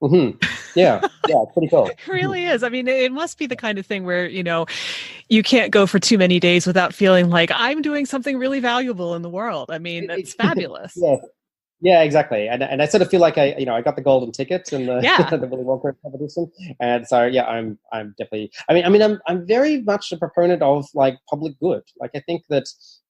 Mm-hmm. Yeah, it's pretty cool. It really is. I mean, it must be the kind of thing where, you can't go for too many days without feeling like I'm doing something really valuable in the world. I mean, that's fabulous. Yeah, exactly. And I sort of feel like I got the golden ticket in the the Willy Wonka competition. And so I'm definitely. I'm very much a proponent of like public good. Like I think that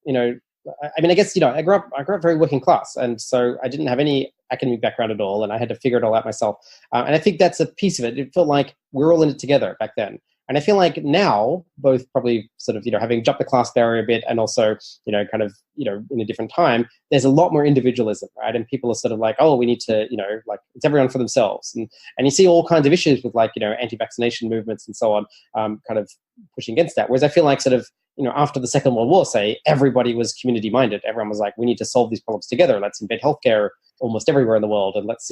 I guess I grew up very working class, and so I didn't have any academic background at all, and I had to figure it all out myself. And I think that's a piece of it. It felt like we're all in it together back then. And I feel like now, both probably sort of, having jumped the class barrier a bit and also, in a different time, there's a lot more individualism, right? And people are sort of like, oh, we need to, like it's everyone for themselves. And you see all kinds of issues with like, anti-vaccination movements and so on, kind of pushing against that. Whereas I feel like sort of, after the Second World War, say, everybody was community minded. Everyone was like, we need to solve these problems together. Let's invent healthcare almost everywhere in the world, and let's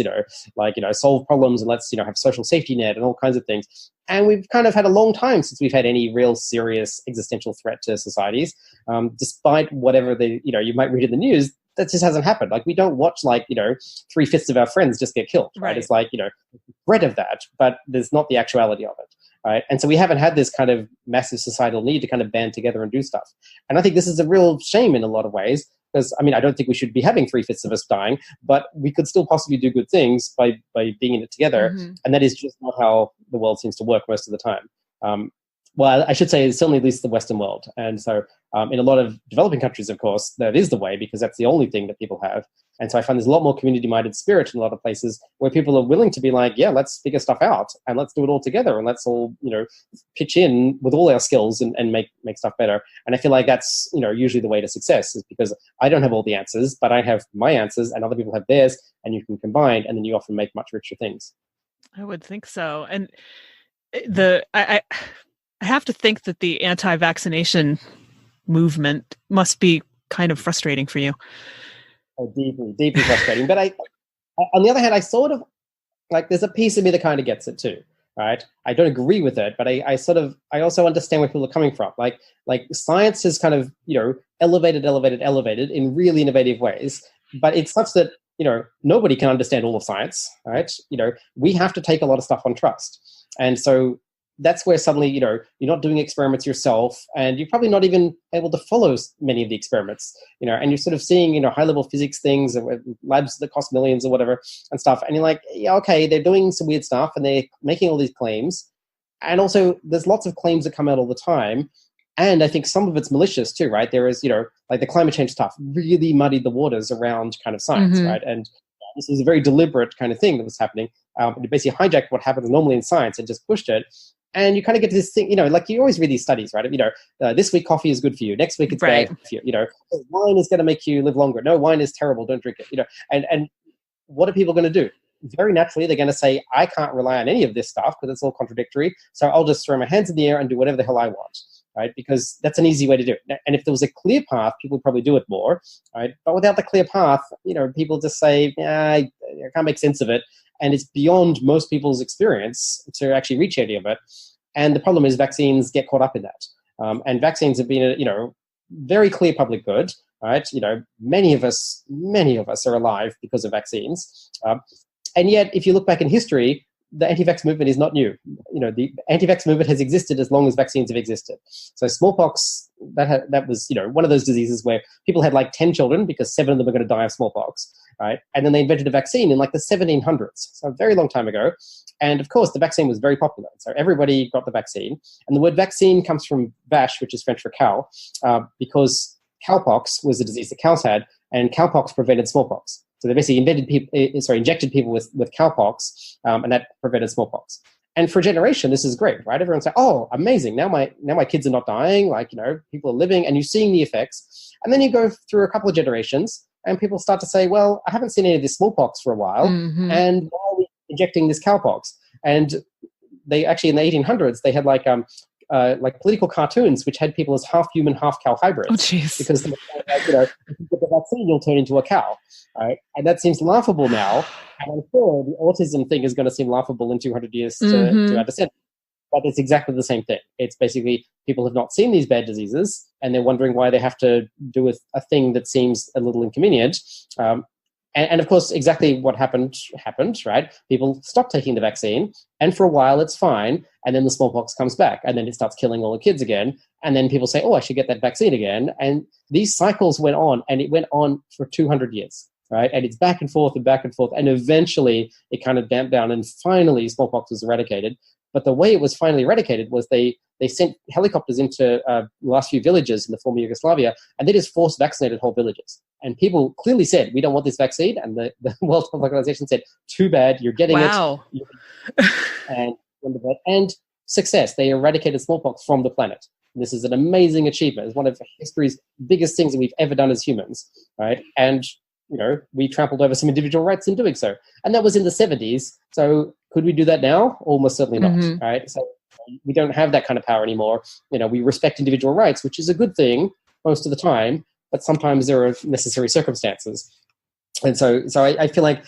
solve problems, and let's have social safety net and all kinds of things. And we've kind of had a long time since we've had any real serious existential threat to societies, despite whatever you might read in the news. That just hasn't happened. Like we don't watch 3/5 of our friends just get killed, right? It's like threat of that, but there's not the actuality of it. Right. And so we haven't had this kind of massive societal need to kind of band together and do stuff. And I think this is a real shame in a lot of ways, because I don't think we should be having 3/5 of us dying, but we could still possibly do good things by being in it together. Mm-hmm. And that is just not how the world seems to work most of the time. Well, I should say certainly at least the Western world. And so in a lot of developing countries, of course, that is the way, because that's the only thing that people have. And so I find there's a lot more community-minded spirit in a lot of places where people are willing to be like, yeah, let's figure stuff out and let's do it all together and let's all, pitch in with all our skills and make stuff better. And I feel like that's, usually the way to success, is because I don't have all the answers, but I have my answers and other people have theirs, and you can combine, and then you often make much richer things. I would think so. And I have to think that the anti-vaccination movement must be kind of frustrating for you. Oh, deeply frustrating. But on the other hand, I sort of like, there's a piece of me that kind of gets it too, right? I don't agree with it, but I also understand where people are coming from. Like science has kind of, elevated in really innovative ways, but it's such that, nobody can understand all of science, right? We have to take a lot of stuff on trust. And so that's where suddenly, you're not doing experiments yourself, and you're probably not even able to follow many of the experiments, and you're sort of seeing, high-level physics things, labs that cost millions or whatever and stuff. And you're like, yeah, okay, they're doing some weird stuff and they're making all these claims. And also there's lots of claims that come out all the time. And I think some of it's malicious too, right? There is, like the climate change stuff really muddied the waters around kind of science, mm-hmm. right? And this is a very deliberate kind of thing that was happening. It basically hijacked what happens normally in science and just pushed it. And you kind of get to this thing, like you always read these studies, right? This week coffee is good for you. Next week it's bad for you. Wine is going to make you live longer. No, wine is terrible. Don't drink it. And what are people going to do? Very naturally, they're going to say, I can't rely on any of this stuff because it's all contradictory. So I'll just throw my hands in the air and do whatever the hell I want, right? Because that's an easy way to do it. And if there was a clear path, people would probably do it more, right? But without the clear path, people just say, I can't make sense of it. And it's beyond most people's experience to actually reach any of it. And the problem is vaccines get caught up in that. And vaccines have been a very clear public good, right? Many of us are alive because of vaccines. And yet, if you look back in history, the anti-vax movement is not new. The anti-vax movement has existed as long as vaccines have existed. So smallpox, that was, one of those diseases where people had like 10 children because 7 of them were going to die of smallpox, right? And then they invented a vaccine in like the 1700s, so a very long time ago. And of course, the vaccine was very popular. So everybody got the vaccine. And the word vaccine comes from vache, which is French for cow, because cowpox was a disease that cows had, and cowpox prevented smallpox. So they basically injected people with cowpox, and that prevented smallpox. And for a generation, this is great, right? Everyone's like, oh, amazing. Now my kids are not dying. People are living, and you're seeing the effects. And then you go through a couple of generations, and people start to say, well, I haven't seen any of this smallpox for a while, mm-hmm. and why are we injecting this cowpox? And they actually in the 1800s they had like political cartoons which had people as half human, half cow hybrids. Oh, jeez. Because if you get the vaccine, you'll turn into a cow, right? And that seems laughable now. And I'm sure the autism thing is going to seem laughable in 200 years to our descendants. But it's exactly the same thing. It's basically people have not seen these bad diseases, and they're wondering why they have to do a thing that seems a little inconvenient. And of course, exactly what happened, right? People stop taking the vaccine, and for a while it's fine, and then the smallpox comes back, and then it starts killing all the kids again, and then people say, oh, I should get that vaccine again. And these cycles went on, and it went on for 200 years, right? And it's back and forth, and eventually it kind of damped down, and finally smallpox was eradicated. But the way it was finally eradicated was they sent helicopters into the last few villages in the former Yugoslavia, and they just force vaccinated whole villages. And people clearly said, we don't want this vaccine. And the World Health Organization said, too bad, you're getting it. And success. They eradicated smallpox from the planet. This is an amazing achievement. It's one of history's biggest things that we've ever done as humans, right? And we trampled over some individual rights in doing so. And that was in the 70s. So could we do that now? Almost certainly not, right? So we don't have that kind of power anymore. We respect individual rights, which is a good thing most of the time, but sometimes there are necessary circumstances. And so I feel like,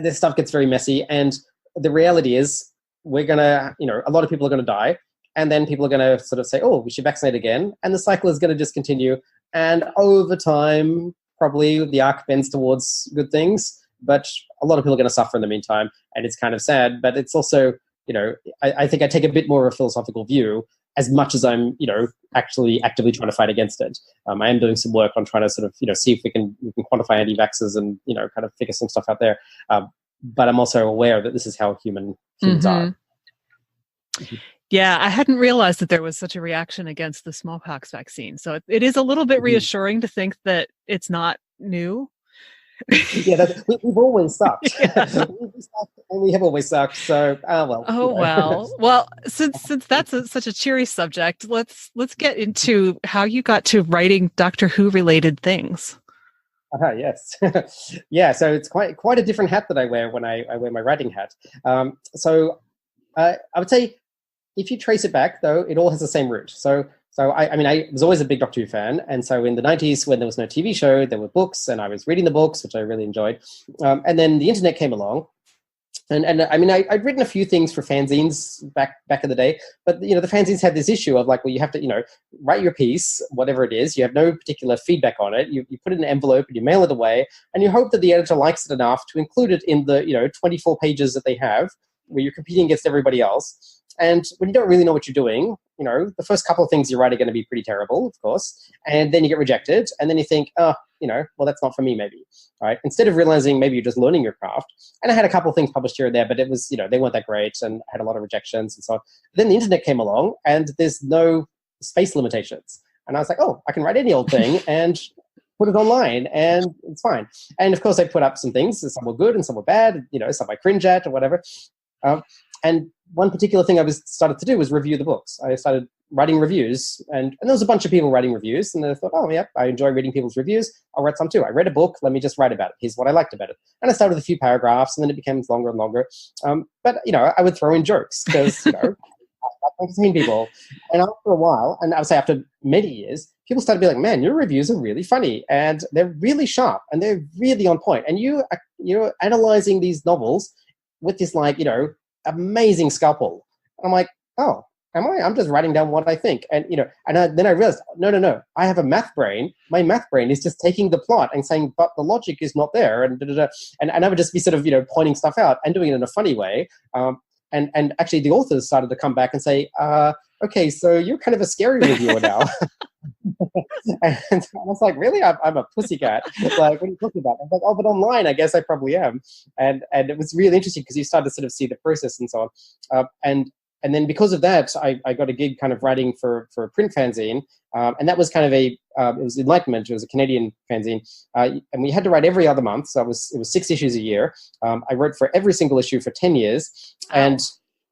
this stuff gets very messy. And the reality is we're going to, a lot of people are going to die. And then people are going to sort of say, oh, we should vaccinate again. And the cycle is going to just continue. And over time, probably the arc bends towards good things, but a lot of people are going to suffer in the meantime, and it's kind of sad. But it's also, I think I take a bit more of a philosophical view, as much as I'm, actually actively trying to fight against it. I am doing some work on trying to sort of, see if we can quantify anti-vaxxers and, kind of figure some stuff out there. But I'm also aware that this is how humans are. Yeah, I hadn't realized that there was such a reaction against the smallpox vaccine. So it is a little bit reassuring to think that it's not new. Yeah, we've always sucked. And we have always sucked. So, well. Oh, well. Well, since that's such a cheery subject, let's get into how you got to writing Doctor Who related things. Yes. Yeah, so it's quite a different hat that I wear when I wear my writing hat. So I would say, if you trace it back, though, it all has the same root. So I was always a big Doctor Who fan. And so in the 90s, when there was no TV show, there were books, and I was reading the books, which I really enjoyed. And then the internet came along. And I'd written a few things for fanzines back in the day. But, the fanzines had this issue of like, well, you have to, write your piece, whatever it is. You have no particular feedback on it. You put it in an envelope and you mail it away. And you hope that the editor likes it enough to include it in the, 24 pages that they have, where you're competing against everybody else. And when you don't really know what you're doing, the first couple of things you write are going to be pretty terrible, of course. And then you get rejected. And then you think, well, that's not for me, maybe. Right? Instead of realizing maybe you're just learning your craft. And I had a couple of things published here and there, but it was, they weren't that great and had a lot of rejections and so on. Then the internet came along and there's no space limitations. And I was like, oh, I can write any old thing and put it online and it's fine. And of course I put up some things. Some were good and some were bad, some I cringe at or whatever. And one particular thing I started to do was review the books. I started writing reviews, and there was a bunch of people writing reviews, and I thought, oh, yeah, I enjoy reading people's reviews. I'll write some too. I read a book. Let me just write about it. Here's what I liked about it. And I started with a few paragraphs, and then it became longer and longer. But, I would throw in jokes because, I've seen people. And after a while, and I would say after many years, people started to be like, man, your reviews are really funny, and they're really sharp, and they're really on point. And you're analyzing these novels with this, amazing scalpel. And I'm like, oh, am I? I'm just writing down what I think. And, then I realized, no, I have a math brain. My math brain is just taking the plot and saying, but the logic is not there. And and I would just be sort of, pointing stuff out and doing it in a funny way. And actually the authors started to come back and say, okay, so you're kind of a scary reviewer now. And I was like, really? I'm a pussycat. Like, what are you talking about? I was like, oh, but online, I guess I probably am. And it was really interesting because you started to sort of see the process and so on. And then because of that, I got a gig kind of writing for a print fanzine. And that was kind of it was Enlightenment. It was a Canadian fanzine. And we had to write every other month. So it was 6 issues a year. I wrote for every single issue for 10 years. And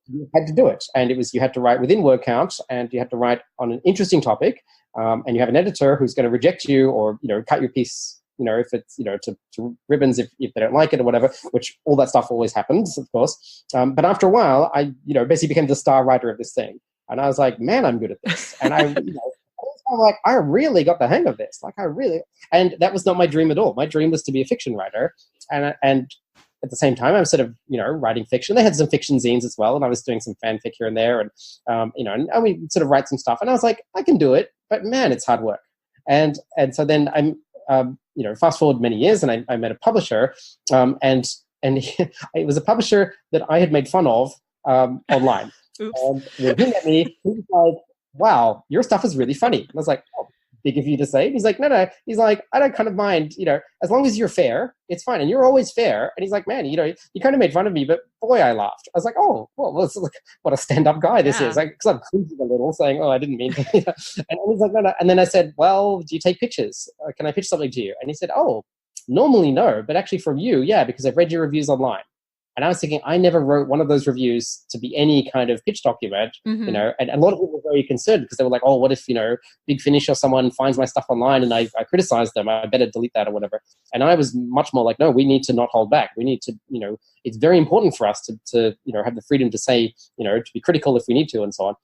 you had to do it. And you had to write within word count, and you had to write on an interesting topic. And you have an editor who's going to reject you or, cut your piece if it's, to ribbons if they don't like it or whatever, which all that stuff always happens, of course. But after a while, I, basically became the star writer of this thing. And I was like, man, I'm good at this. And I was like, I really got the hang of this. And that was not my dream at all. My dream was to be a fiction writer. And at the same time, I was sort of, writing fiction. They had some fiction zines as well, and I was doing some fanfic here and there, and and we sort of write some stuff. And I was like, I can do it, but man, it's hard work. And so then I'm, fast forward many years, and I met a publisher, and it was a publisher that I had made fun of online. Oops. And looking at me, he was like, wow, your stuff is really funny. And I was like, oh, big of you to say. And he's like, no. He's like, I don't kind of mind, as long as you're fair, it's fine. And you're always fair. And he's like, man, you kind of made fun of me, but boy, I laughed. I was like, oh, well, what a stand-up guy this is. Because I'm cringing a little, saying, oh, I didn't mean to. And he's like, no. And then I said, well, do you take pictures? Can I pitch something to you? And he said, oh, normally no, but actually from you, yeah, because I've read your reviews online. And I was thinking, I never wrote one of those reviews to be any kind of pitch document, and a lot of people were very concerned because they were like, oh, what if, Big Finish or someone finds my stuff online and I criticize them, I better delete that or whatever. And I was much more like, no, we need to not hold back. We need to, it's very important for us to have the freedom to say, to be critical if we need to and so on.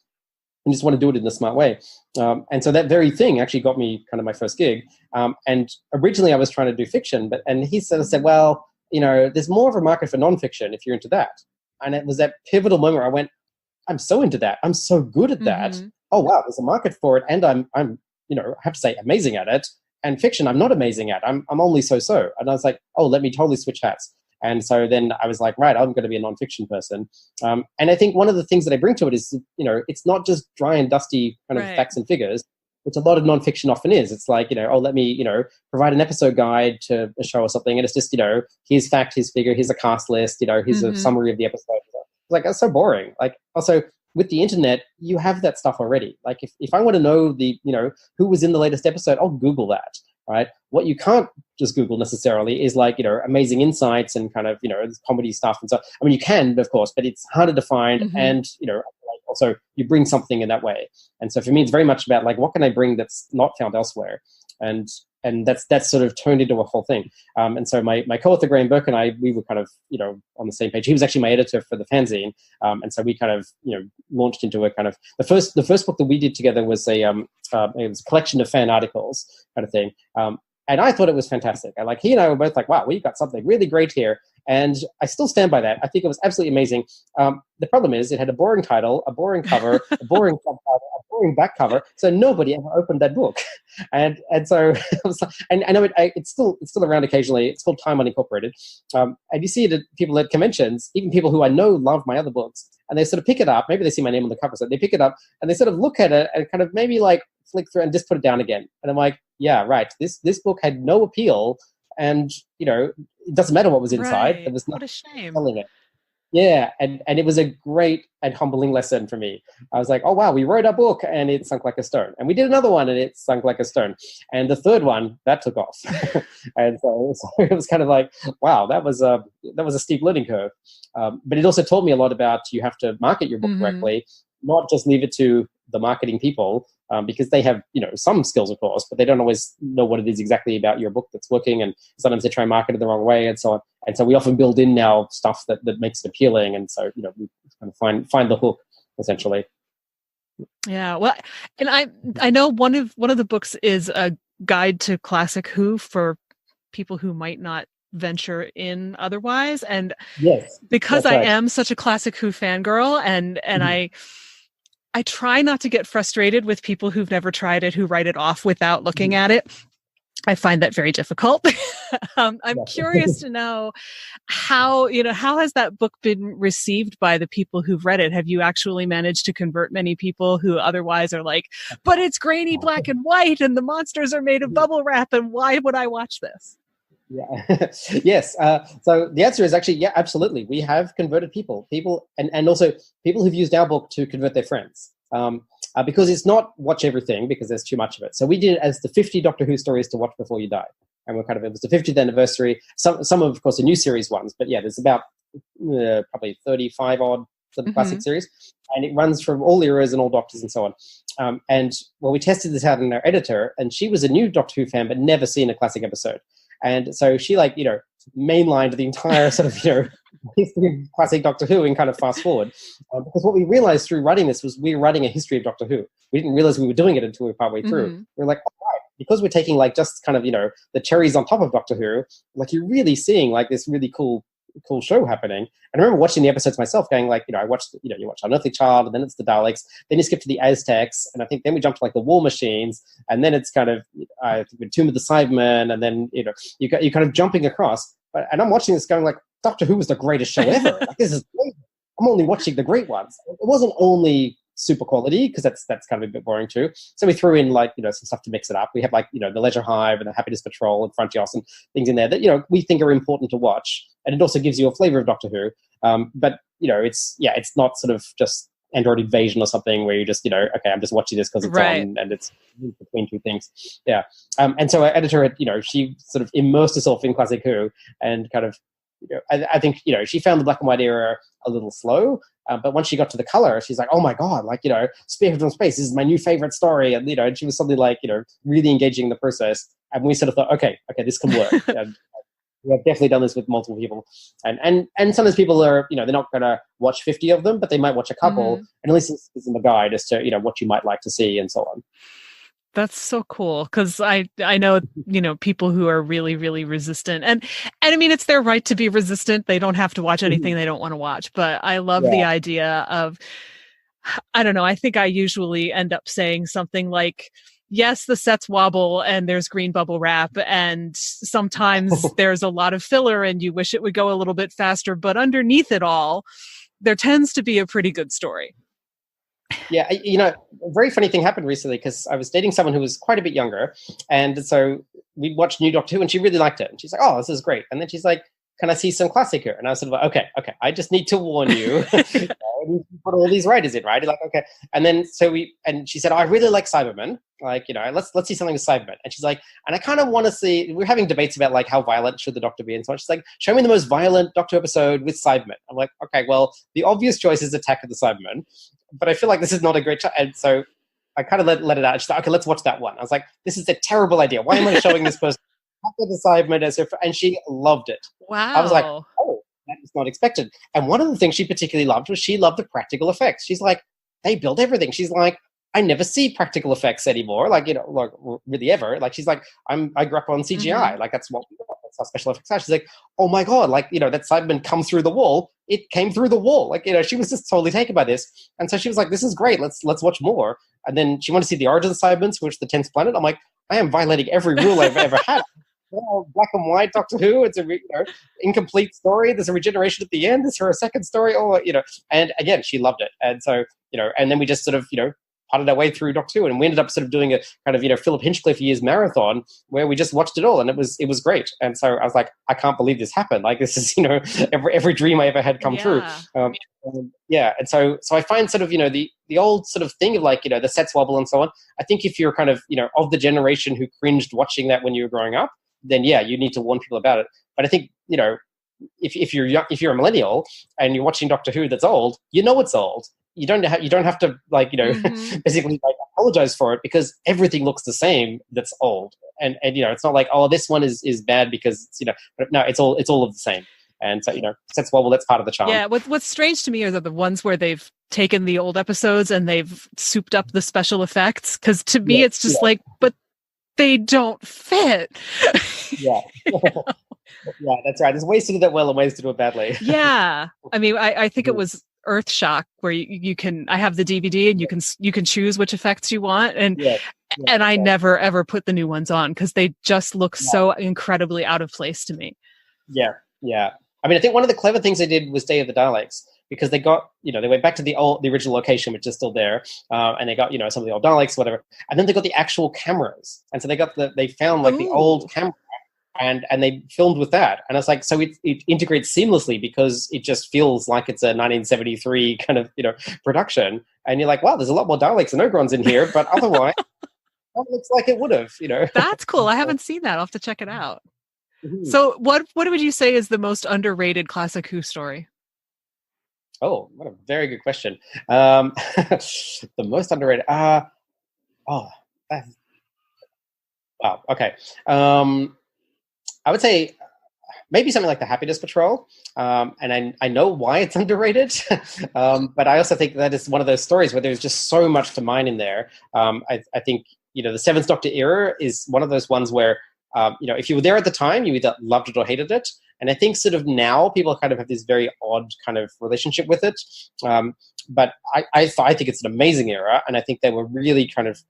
And just want to do it in a smart way. And so that very thing actually got me kind of my first gig. And originally I was trying to do fiction, and he sort of said, well, there's more of a market for nonfiction if you're into that. And it was that pivotal moment where I went, I'm so into that. I'm so good at that. Oh, wow, there's a market for it. And I'm I have to say, amazing at it. And fiction, I'm not amazing at. I'm only so-so. And I was like, oh, let me totally switch hats. And so then I was like, right, I'm going to be a nonfiction person. And I think one of the things that I bring to it is, it's not just dry and dusty kind of facts and figures, which a lot of nonfiction often is. It's like, oh, let me, provide an episode guide to a show or something. And it's just, here's fact, here's figure, here's a cast list, here's a summary of the episode. It's like, that's so boring. Like, also, with the internet, you have that stuff already. Like, if I want to know who was in the latest episode, I'll Google that, right? What you can't just Google necessarily is like, amazing insights and kind of, comedy stuff. And so, I mean, you can, of course, but it's harder to find. And, also you bring something in that way. And so for me, it's very much about like, what can I bring that's not found elsewhere? And that's sort of turned into a whole thing. And so my co-author Graham Burke and I, we were kind of, on the same page. He was actually my editor for the fanzine. And so we kind of, launched into a kind of, the first book that we did together was it was a collection of fan articles kind of thing. And I thought it was fantastic. He and I were both like, wow, we've got something really great here. And I still stand by that. I think it was absolutely amazing. The problem is it had a boring title, a boring cover, a boring subtitle, a boring back cover. So nobody ever opened that book. And so I was like, and I know it's still around occasionally. It's called Time Unincorporated. And you see it at people at conventions, even people who I know love my other books. And they sort of pick it up. Maybe they see my name on the cover. So they pick it up and they sort of look at it and kind of maybe like flick through and just put it down again. And I'm like, yeah, right. This book had no appeal. And, it doesn't matter what was inside. Right. There was What a shame. telling it. Yeah. And it was a great and humbling lesson for me. I was like, oh, wow, we wrote a book and it sunk like a stone. And we did another one and it sunk like a stone. And the third one, that took off. And so it was kind of like, wow, that was a steep learning curve. But it also taught me a lot about you have to market your book correctly, not just leave it to the marketing people, because they have, some skills, of course, but they don't always know what it is exactly about your book that's working. And sometimes they try and market it the wrong way and so on. And so we often build in now stuff that makes it appealing. And so, we kind of find the hook, essentially. Yeah. Well, and I know one of the books is a guide to classic Who for people who might not venture in otherwise. And yes, because I am such a classic Who fangirl and I try not to get frustrated with people who've never tried it, who write it off without looking at it. I find that very difficult. I'm curious to know how has that book been received by the people who've read it? Have you actually managed to convert many people who otherwise are like, but it's grainy black and white and the monsters are made of bubble wrap and why would I watch this? Yeah. Yes. So the answer is actually, yeah, absolutely. We have converted people and also people who've used our book to convert their friends. Because it's not watch everything because there's too much of it. So we did it as the 50 Doctor Who stories to watch before you die. And it was the 50th anniversary. Some of course, the new series ones, but yeah, there's about probably 35 odd for the classic series. And it runs from all eras and all Doctors and so on. And we tested this out in our editor, and she was a new Doctor Who fan, but never seen a classic episode. And so she mainlined the entire sort of history of classic Doctor Who in kind of fast forward, because what we realized through writing this was we were writing a history of Doctor Who. We didn't realize we were doing it until we were partway through. We were like, oh, right, because we're taking just kind of the cherries on top of Doctor Who, you're really seeing this really cool show happening. And I remember watching the episodes myself, going I watched you watch Unearthly Child, and then it's the Daleks, then you skip to the Aztecs, and I think then we jump to the War Machines, and then it's kind of Tomb of the Cybermen, and then you're kind of jumping across. And I'm watching this going Doctor Who was the greatest show ever. This is great. I'm only watching the great ones. It wasn't only super quality, because that's kind of a bit boring too. So we threw in some stuff to mix it up. We have the Leisure Hive and the Happiness Patrol and Frontios and things in there that we think are important to watch, and it also gives you a flavor of Doctor Who. But it's not sort of just Android Invasion or something where you just okay, I'm just watching this because it's on and it's between two things. And so our editor had she sort of immersed herself in classic Who, and kind of I think she found the black and white era a little slow, but once she got to the color, she's like, oh my god, Spearhead from Space, this is my new favorite story. And and she was suddenly really engaging in the process, and we sort of thought, okay, this can work. And we have definitely done this with multiple people, and sometimes people are they're not going to watch 50 of them, but they might watch a couple, and at least it's in the guide as to what you might like to see and so on. That's so cool, because I know people who are really, really resistant, and I mean, it's their right to be resistant. They don't have to watch anything they don't want to watch, but I love the idea of, I don't know, I think I usually end up saying something like, yes, the sets wobble and there's green bubble wrap, and sometimes there's a lot of filler and you wish it would go a little bit faster, but underneath it all, there tends to be a pretty good story. Yeah, a very funny thing happened recently, because I was dating someone who was quite a bit younger, and so we watched New Doctor Who, and she really liked it. And she's like, "Oh, this is great." And then she's like, "Can I see some classic here?" And I was sort of like, "Okay, I just need to warn you, you put all these writers in, right?" Like, okay. And then and she said, "Oh, I really like Cybermen. Let's see something with Cybermen." And she's like, "And I kind of want to see." We're having debates about how violent should the Doctor be and so on. She's like, "Show me the most violent Doctor episode with Cybermen." I'm like, "Okay, well, the obvious choice is Attack of the Cybermen, but I feel like this is not a great and so I kind of let it out. She's like, "Okay, let's watch that one." I was like, "This is a terrible idea. Why am I showing this person Attack of the Cybermen as her?" And she loved it. Wow. I was like, "Oh, that was not expected." And one of the things she particularly loved was she loved the practical effects. She's like, "They build everything." She's like, "I never see practical effects anymore, really ever." She's like, I grew up on CGI. That's what we got. That's how special effects are. She's like, "Oh my god, that Cyberman come through the wall. It came through the wall." She was just totally taken by this. And so she was like, "This is great. Let's watch more." And then she wanted to see the origin of the Cybermen, which the 10th planet. I'm like, I am violating every rule I've ever had. Black and white Doctor Who. It's a incomplete story. There's a regeneration at the end. Is her a second story? And again, she loved it. And so and then we just sort of potted our way through Doctor Who, and we ended up sort of doing a kind of Philip Hinchcliffe years marathon where we just watched it all, and it was great. And so I was like, I can't believe this happened. This is every dream I ever had come true. And so I find sort of the old sort of thing of the sets wobble and so on. I think if you're kind of of the generation who cringed watching that when you were growing up, then you need to warn people about it. But I think if you're young, if you're a millennial and you're watching Doctor Who that's old, it's old. You don't have to basically apologize for it, because everything looks the same that's old, and it's not like, oh, this one is bad because but no, it's all of the same. And so sets wobble, that's part of the charm. Yeah, what's strange to me are the ones where they've taken the old episodes and they've souped up the special effects, because to me it's just but they don't fit. Yeah. Yeah, that's right. There's ways to do that well and ways to do it badly. Yeah. I mean, I think it was Earthshock where you can, I have the DVD and you can choose which effects you want. And I never ever put the new ones on because they just look so incredibly out of place to me. Yeah. Yeah. I mean, I think one of the clever things they did was Day of the Daleks, because they got, they went back to the original location, which is still there, and they got, some of the old Daleks, whatever, and then they got the actual cameras, and so they found the old camera, and they filmed with that, and it's like, so it integrates seamlessly because it just feels like it's a 1973 kind of production, and you're like, wow, there's a lot more Daleks and Ogrons in here, but otherwise, it looks like it would have, That's cool. I haven't seen that. I'll have to check it out. Mm-hmm. So what would you say is the most underrated classic Who story? Oh, what a very good question. The most underrated. Wow. Okay. I would say maybe something like the Happiness Patrol. And I know why it's underrated, but I also think that is one of those stories where there's just so much to mine in there. I think, the Seventh Doctor era is one of those ones where, if you were there at the time, you either loved it or hated it. And I think sort of now people kind of have this very odd kind of relationship with it. But I think it's an amazing era. And I think they were really kind of,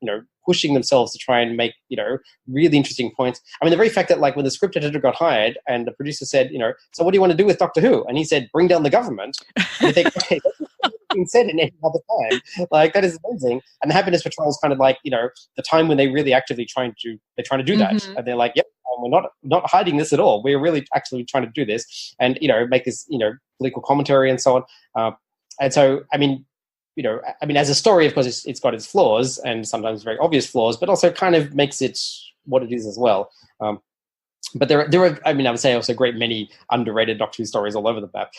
pushing themselves to try and make, really interesting points. I mean, the very fact that like when the script editor got hired and the producer said, so what do you want to do with Doctor Who? And he said, bring down the government. And you think, okay, that's been said in any other time. Like, that is amazing. And the Happiness Patrol is kind of like, the time when they really actively trying to do that. Mm-hmm. And they're like, yep, we're not hiding this at all. We're really actually trying to do this and, make this, political commentary and so on. And so, I mean, as a story, of course, it's got its flaws and sometimes very obvious flaws, but also kind of makes it what it is as well. But there are, I would say also a great many underrated Doctor Who stories all over the map.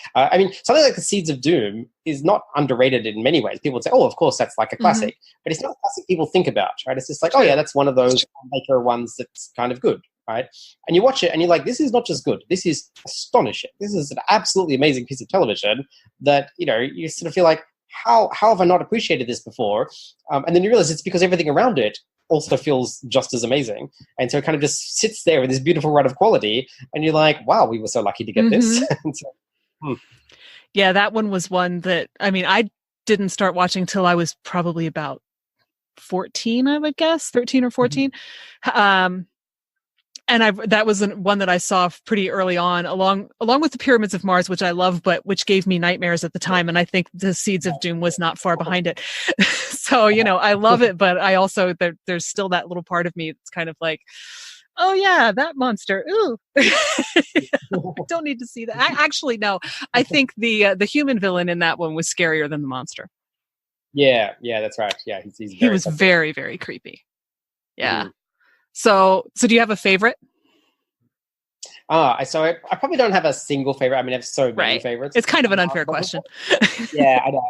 Something like the Seeds of Doom is not underrated in many ways. People would say, oh, of course, that's like a classic. Mm-hmm. But it's not a classic people think about, right? It's just like, oh, yeah, that's one of those maker ones that's kind of good, right? And you watch it and you're like, this is not just good. This is astonishing. This is an absolutely amazing piece of television that, you sort of feel like, how have I not appreciated this before? And then you realize it's because everything around it also feels just as amazing. And so it kind of just sits there with this beautiful run of quality. And you're like, wow, we were so lucky to get this. Yeah, that one was one that, I didn't start watching till I was probably about 14, I would guess, 13 or 14. Mm-hmm. And that was one that I saw pretty early on, along with the Pyramids of Mars, which I love, but which gave me nightmares at the time. And I think the Seeds of Doom was not far behind it. So, I love it, but I also, there's still that little part of me. It's kind of like, oh yeah, that monster. Ooh, I don't need to see that. Actually, no, I think the human villain in that one was scarier than the monster. Yeah, that's right. Yeah, he was very, very creepy. Yeah. Mm-hmm. So do you have a favorite? So I probably don't have a single favorite. I have so many favorites. It's kind of an unfair question. Yeah, I know.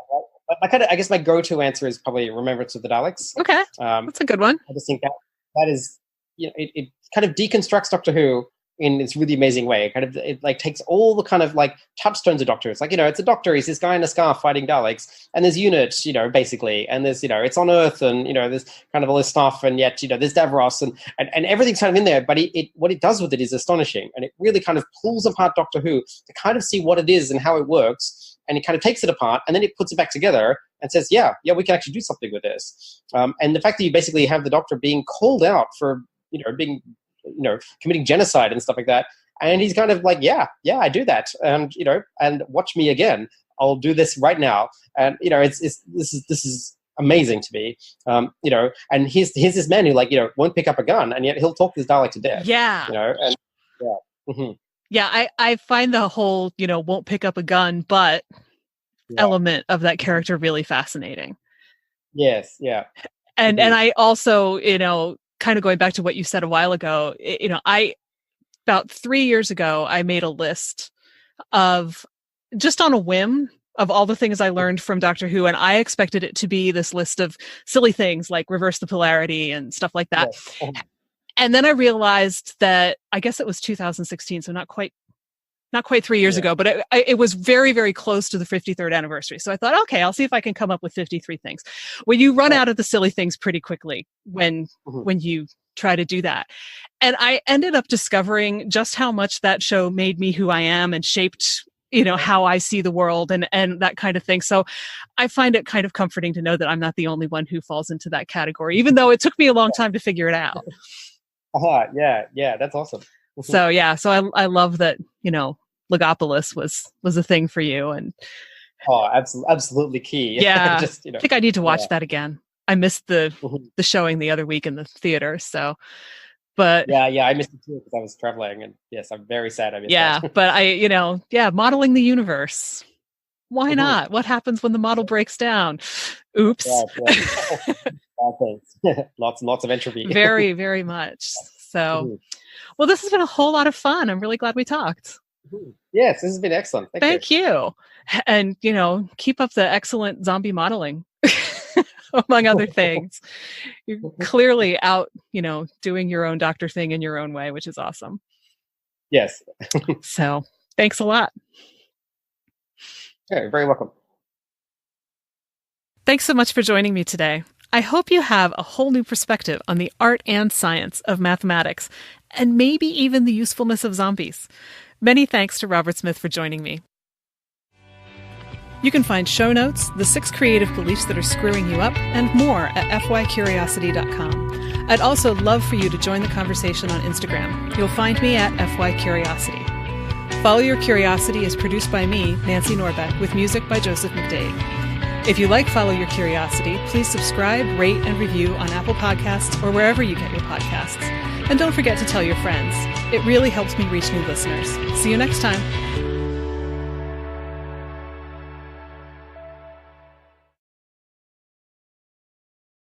But I guess my go-to answer is probably Remembrance of the Daleks. Okay, that's a good one. I just think that is, it kind of deconstructs Doctor Who in this really amazing way. It takes all the kind of like touchstones of Doctor. It's like, it's a doctor, he's this guy in a scarf fighting Daleks, and there's units, basically, and there's, it's on Earth, and, there's kind of all this stuff, and yet, there's Davros, and everything's kind of in there, but what it does with it is astonishing, and it really kind of pulls apart Doctor Who to kind of see what it is and how it works, and it kind of takes it apart, and then it puts it back together and says, yeah, we can actually do something with this. And the fact that you basically have the Doctor being called out for, being committing genocide and stuff like that. And he's kind of like, yeah, I do that. And, and watch me again. I'll do this right now. And, this is amazing to me. And here's this man who won't pick up a gun, and yet he'll talk this Dalek to death. Yeah. And yeah. Mm-hmm. Yeah. I find the whole, won't pick up a gun, but element of that character really fascinating. Yes. Yeah. And, and I also, kind of going back to what you said a while ago, about 3 years ago, I made a list of, just on a whim, of all the things I learned from Doctor Who, and I expected it to be this list of silly things like reverse the polarity and stuff like that. Yes. And then I realized that, I guess it was 2016, so not quite 3 years ago, but it was very, very close to the 53rd anniversary. So I thought, okay, I'll see if I can come up with 53 things. Well, you run out of the silly things pretty quickly when you try to do that. And I ended up discovering just how much that show made me who I am and shaped, how I see the world and that kind of thing. So I find it kind of comforting to know that I'm not the only one who falls into that category, even though it took me a long time to figure it out. Yeah, that's awesome. So I love that, Logopolis was a thing for you, and absolutely key. Yeah, I think I need to watch that again. I missed the showing the other week in the theater, so. But I missed it too because I was traveling, and yes, I'm very sad I missed that. But I modeling the universe. Why not? What happens when the model breaks down? Oops. Lots and lots of entropy. Very, very much. So, well, this has been a whole lot of fun. I'm really glad we talked. Yes, this has been excellent. Thank you. And, keep up the excellent zombie modeling, among other things. You're clearly out, doing your own doctor thing in your own way, which is awesome. Yes. So thanks a lot. Yeah, you're very welcome. Thanks so much for joining me today. I hope you have a whole new perspective on the art and science of mathematics, and maybe even the usefulness of zombies. Many thanks to Robert Smith for joining me. You can find show notes, the 6 creative beliefs that are screwing you up, and more at fycuriosity.com. I'd also love for you to join the conversation on Instagram. You'll find me at fycuriosity. Follow Your Curiosity is produced by me, Nancy Norbeck, with music by Joseph McDade. If you like Follow Your Curiosity, please subscribe, rate, and review on Apple Podcasts or wherever you get your podcasts. And don't forget to tell your friends. It really helps me reach new listeners. See you next time.